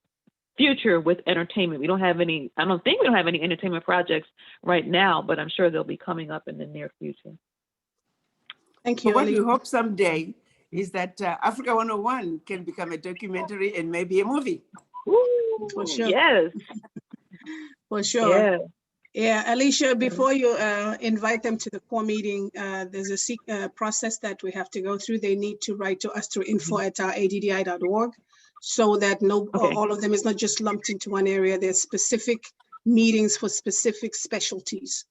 future with entertainment. We don't have any, I don't think we don't have any entertainment projects right now, but I'm sure they'll be coming up in the near future. Thank you. So what we hope someday is that Africa 101 can become a documentary and maybe a movie. Ooh, for sure. Yes. For sure. Yeah. Yeah, Alicia, before you invite them to the core meeting, there's a process that we have to go through. They need to write to us through info@addi.org so that all of them is not just lumped into one area. There's specific meetings for specific specialties.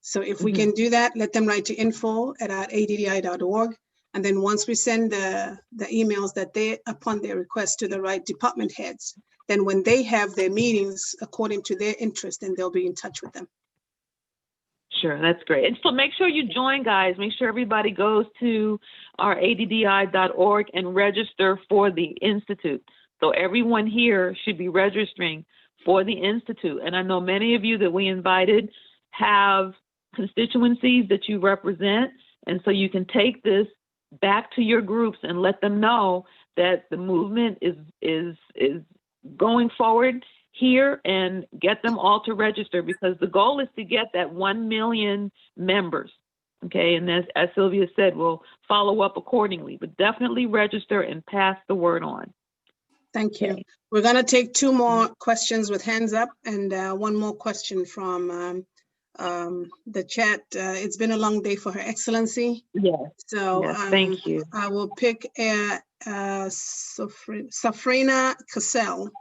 So if we can do that, let them write to info@addi.org. And then once we send the emails that they, upon their request, to the right department heads, then when they have their meetings according to their interest, then they'll be in touch with them. Sure, that's great. And so make sure you join, guys. Make sure everybody goes to our addi.org and register for the Institute. So everyone here should be registering for the Institute. And I know many of you that we invited have constituencies that you represent. And so you can take this back to your groups and let them know that the movement is going forward here, and get them all to register, because the goal is to get that 1 million members. Okay, and as Sylvia said, we'll follow up accordingly, but definitely register and pass the word on. Thank you. We're going to take 2 more questions with hands up, and 1 more question from the chat. It's been a long day for Her Excellency. Yes. So yes, thank you. I will pick Safrina Cassell.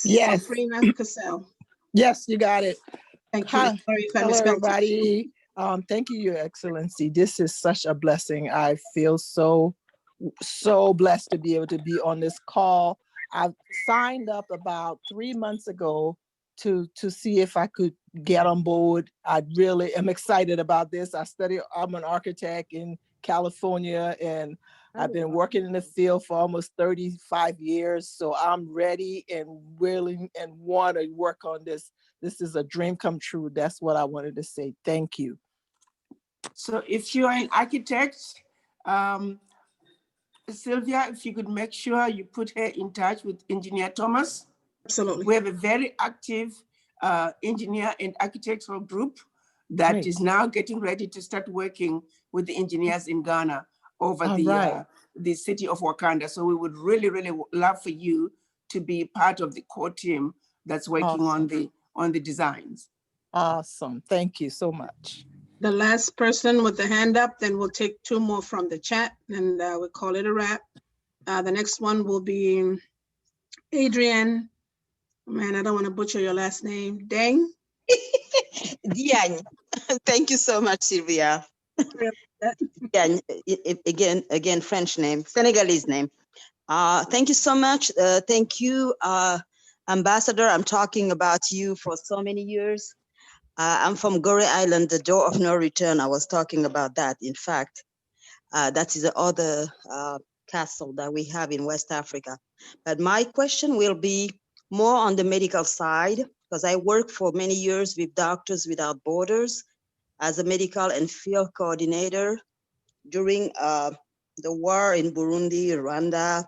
Yes. Safrina Cassell. Yes, you got it. Thank you. Hi. Sorry if I Hello, misspelled it. everybody. Thank you, Your Excellency. This is such a blessing. I feel so blessed to be able to be on this call. I signed up about 3 months ago to see if I could get on board. I really am excited about this. I'm an architect in California, and I've been working in the field for almost 35 years. So I'm ready and willing and want to work on this. This is a dream come true. That's what I wanted to say. Thank you. So if you're an architect, Sylvia, if you could make sure you put her in touch with Engineer Thomas. Absolutely. We have a very active engineer and architectural group that is now getting ready to start working with the engineers in Ghana over the city of Wakanda. So we would really, really love for you to be part of the core team that's working on the designs. Awesome. Thank you so much. The last person with the hand up, then we'll take 2 more from the chat and we'll call it a wrap. The next one will be Adrienne. Man, I don't want to butcher your last name. Deng? Diagne. Thank you so much, Sylvia. Diagne, again, French name, Senegalese name. Thank you so much. Thank you, Ambassador. I'm talking about you for so many years. I'm from Gorée Island, the door of no return. I was talking about that. In fact, that is the other castle that we have in West Africa. But my question will be more on the medical side, because I worked for many years with Doctors Without Borders as a medical and field coordinator during the war in Burundi, Rwanda,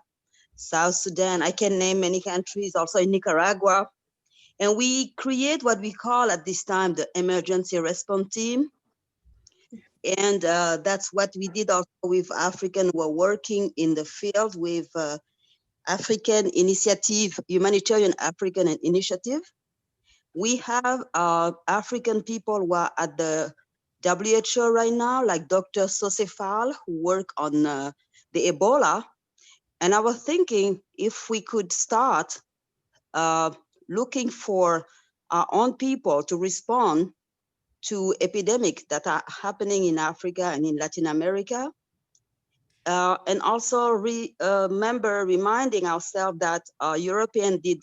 South Sudan. I can name many countries, also in Nicaragua. And we create what we call at this time the emergency response team. And that's what we did also with African who are working in the field with African Initiative, Humanitarian African Initiative. We have African people who are at the WHO right now, like Dr. Sosefal, who work on the Ebola. And I was thinking if we could start looking for our own people to respond to epidemics that are happening in Africa and in Latin America. And also remember reminding ourselves that Europeans did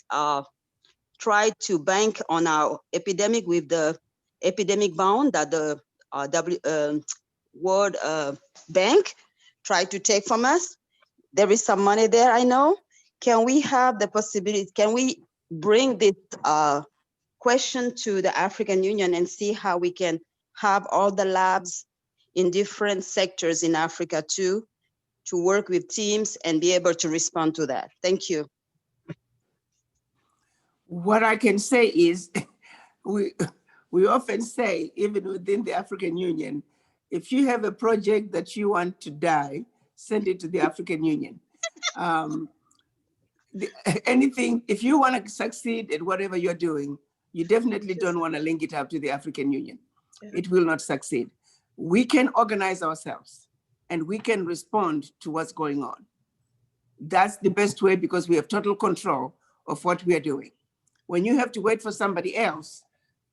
try to bank on our epidemic with the epidemic bond that the World Bank tried to take from us. There is some money there, I know. Can we have the possibility, can we bring this question to the African Union and see how we can have all the labs in different sectors in Africa too, to work with teams and be able to respond to that? Thank you. What I can say is, we often say, even within the African Union, if you have a project that you want to die, send it to the African Union. Anything, if you want to succeed at whatever you're doing, you definitely don't want to link it up to the African Union. It will not succeed. We can organize ourselves and we can respond to what's going on. That's the best way because we have total control of what we are doing. When you have to wait for somebody else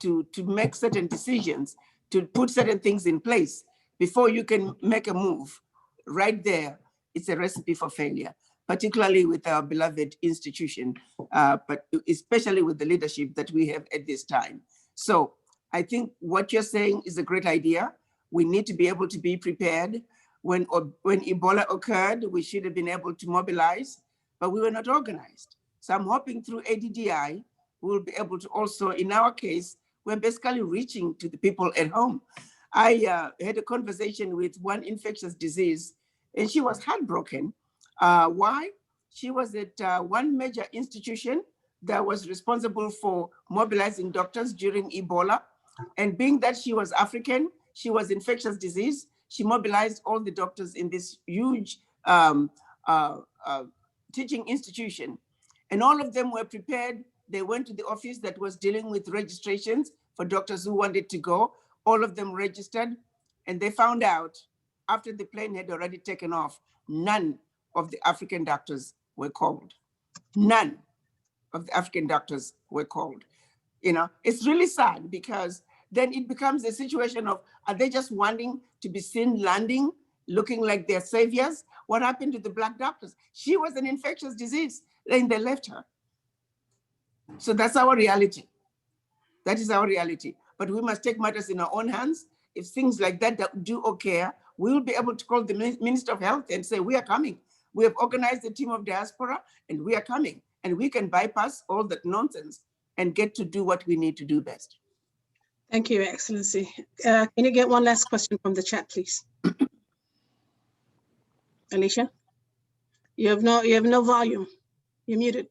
to make certain decisions, to put certain things in place before you can make a move, right there, it's a recipe for failure, particularly with our beloved institution, but especially with the leadership that we have at this time. So I think what you're saying is a great idea. We need to be able to be prepared. When Ebola occurred, we should have been able to mobilize, but we were not organized. So I'm hoping through ADDI, we'll be able to also, in our case, we're basically reaching to the people at home. I had a conversation with one infectious disease, and she was heartbroken. Why? She was at one major institution that was responsible for mobilizing doctors during Ebola. And being that she was African, she was infectious disease, she mobilized all the doctors in this huge teaching institution. And all of them were prepared. They went to the office that was dealing with registrations for doctors who wanted to go. All of them registered, and they found out after the plane had already taken off, none of the African doctors were called. None of the African doctors were called. You know, it's really sad because then it becomes a situation of, are they just wanting to be seen landing, looking like they're saviors? What happened to the Black doctors? She was an infectious disease, and they left her. So that's our reality. That is our reality. But we must take matters in our own hands. If things like that do occur, we will be able to call the Minister of Health and say, we are coming. We have organized a team of diaspora and we are coming. And we can bypass all that nonsense and get to do what we need to do best. Thank you, Excellency. Can you get one last question from the chat, please? Alicia? You have no volume. You're muted.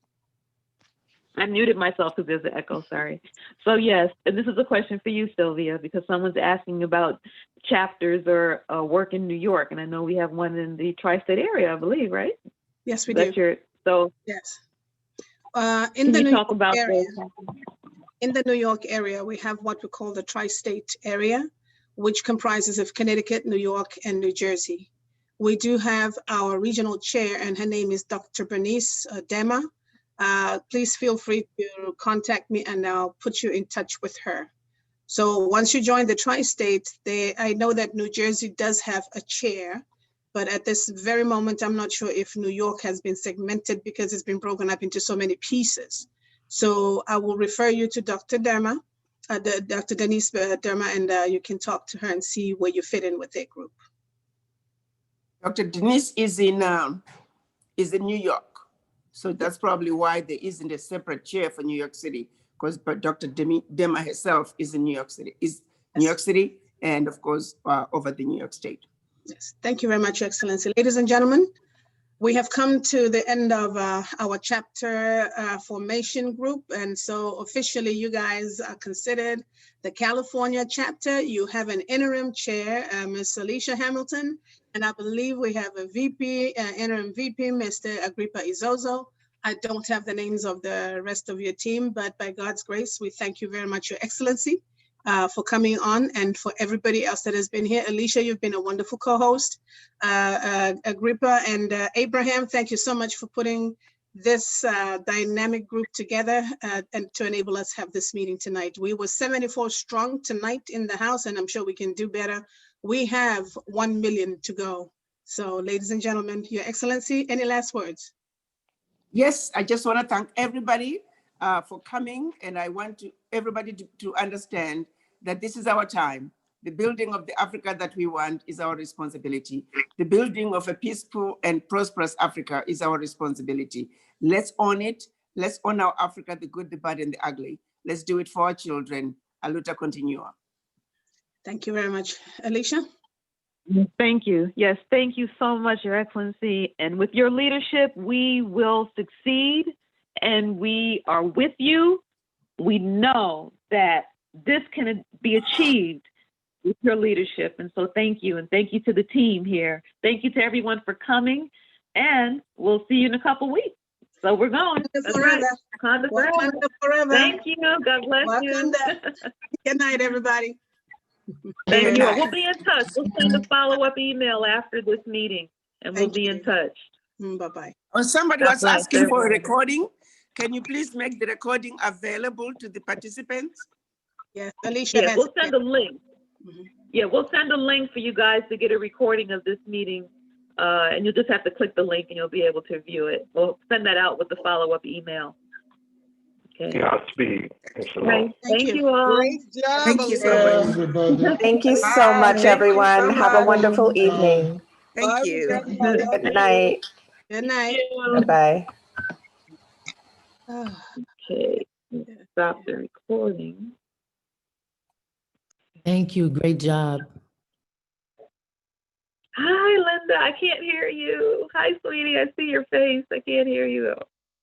I muted myself because there's an echo, sorry. So yes, this is a question for you, Sylvia, because someone's asking about chapters or work in New York. And I know we have one in the tri-state area, I believe, right? Yes, we do. So yes. In Can the you New talk York about area, those? in the New York area, we have what we call the tri-state area, which comprises of Connecticut, New York, and New Jersey. We do have our regional chair, and her name is Dr. Bernice Dema. Please feel free to contact me and I'll put you in touch with her. So once you join the tri-state, I know that New Jersey does have a chair, but at this very moment, I'm not sure if New York has been segmented because it's been broken up into so many pieces. So I will refer you to Dr. Derma, Dr. Denise Derma, and you can talk to her and see where you fit in with their group. Dr. Denise is in New York. So that's probably why there isn't a separate chair for New York City, because Dr. Dema herself is in New York City, New York City, and of course, over the New York State. Yes, thank you very much, Your Excellency. Ladies and gentlemen, we have come to the end of our chapter formation group. And so officially you guys are considered the California chapter. You have an interim chair, Ms. Alicia Hamilton, and I believe we have a VP, interim VP, Mr. Agrippa Izozo. I don't have the names of the rest of your team, but by God's grace, we thank you very much, Your Excellency, for coming on, and for everybody else that has been here. Alicia, you've been a wonderful co-host. Agrippa and Abraham, thank you so much for putting this dynamic group together and to enable us have this meeting tonight. We were 74 strong tonight in the House, and I'm sure we can do better. We have 1 million to go. So ladies and gentlemen, Your Excellency, any last words? Yes, I just want to thank everybody for coming, and I want everybody to understand that this is our time. The building of the Africa that we want is our responsibility. The building of a peaceful and prosperous Africa is our responsibility. Let's own it. Let's own our Africa, the good, the bad, and the ugly. Let's do it for our children. Aluta continua. Thank you very much. Alicia? Thank you. Yes, thank you so much, Your Excellency. And with your leadership, we will succeed, and we are with you. We know that this can be achieved with your leadership. And so thank you. And thank you to the team here. Thank you to everyone for coming, and we'll see you in a couple weeks. So we're going. That's right. Wakanda forever. Wakanda forever. Thank you. God bless you. Good night, everybody. Thank you. We'll be in touch. We'll send a follow-up email after this meeting, and we'll be in touch. Bye-bye. Somebody was asking for a recording. Can you please make the recording available to the participants? Yes, Alicia has we'll send a link. Yeah, we'll send a link for you guys to get a recording of this meeting, and you'll just have to click the link and you'll be able to view it. We'll send that out with the follow-up email. Okay. Godspeed. Right. Thank you all. Great job. Thank you so much. Everybody. Thank you so much, everyone. Have a wonderful evening. Thank you. Good night. Good night. Bye-bye. Okay, stop the recording. Thank you. Great job. Hi, Linda. I can't hear you. Hi, sweetie. I see your face. I can't hear you.